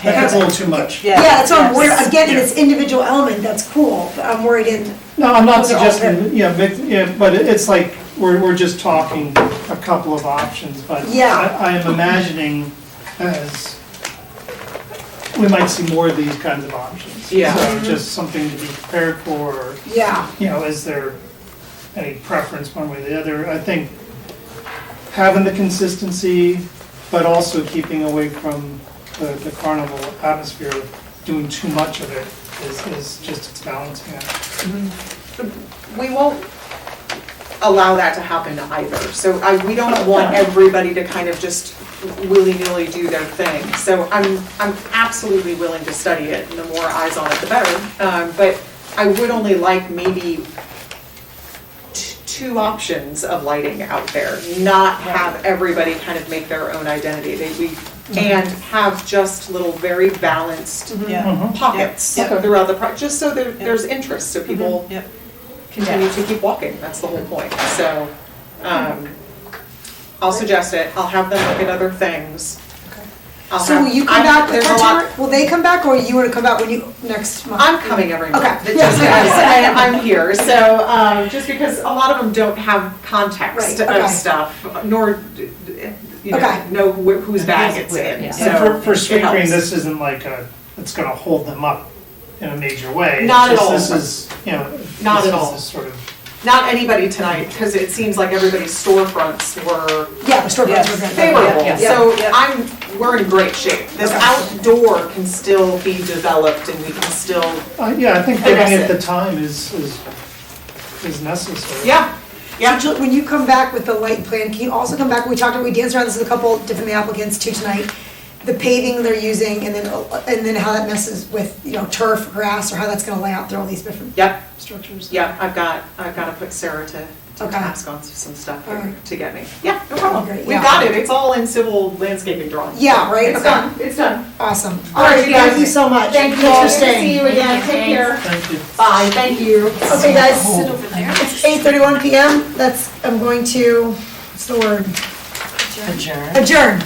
That's a little too much. Yeah, that's what I'm worried, Yes. again, in its individual element, that's cool, but I'm worried in No, I'm not Those are all suggesting, but it's like, we're just talking a couple of options, but Yeah. I am imagining as, we might see more of these kinds of options. Yeah. So just something to be prepared for, or, Yeah. is there any preference one way or the other? I think having the consistency, but also keeping away from the carnival atmosphere, doing too much of it is just its balancing act. We won't allow that to happen either. So we don't want everybody to kind of just willy-nilly do their thing. So I'm absolutely willing to study it, and the more eyes on it, the better. But I would only like maybe two options of lighting out there, not have everybody kind of make their own identity. And have just little very balanced pockets throughout the project, just so there's interest, so people continue to keep walking. That's the whole point. So I'll suggest it. I'll have them look at other things. So will you come back with Tartinery? Will they come back, or you want to come back when you, next month? I'm coming every month. Okay. Just because I'm here, so just because a lot of them don't have context Right, okay. of stuff, nor Okay. know whose bag it's in. And So for it Sweet helps. Green, this isn't like it's gonna hold them up in a major way. Not It's at just all. This is, Not this at is all. this sort of, Not anybody tonight, because it seems like everybody's storefronts were Yeah, the storefronts were good. favorable. Yeah. So we're in great shape. This outdoor can still be developed, and we can still, I think address giving it it. the time is necessary. yeah. So when you come back with the light plan, can you also come back, we danced around this with a couple different applicants too tonight, the paving they're using, and then how that messes with, turf, grass, or how that's gonna lay out through all these different Yep. structures. Yeah, I've got to put Sarah to task on some stuff here Alright. to get me. Yeah, no problem. Great, We've yeah. got it. It's all in civil landscaping drawings. Yeah, right? It's Okay. done. It's done. Awesome. All right, thank you so much. Thank you. Thanks for Good to staying. see you again. Take care. Thank you. Bye. Thank you. Okay, guys, Sit over there. it's 8:31 PM. I'm going to, what's the word? Adjourn.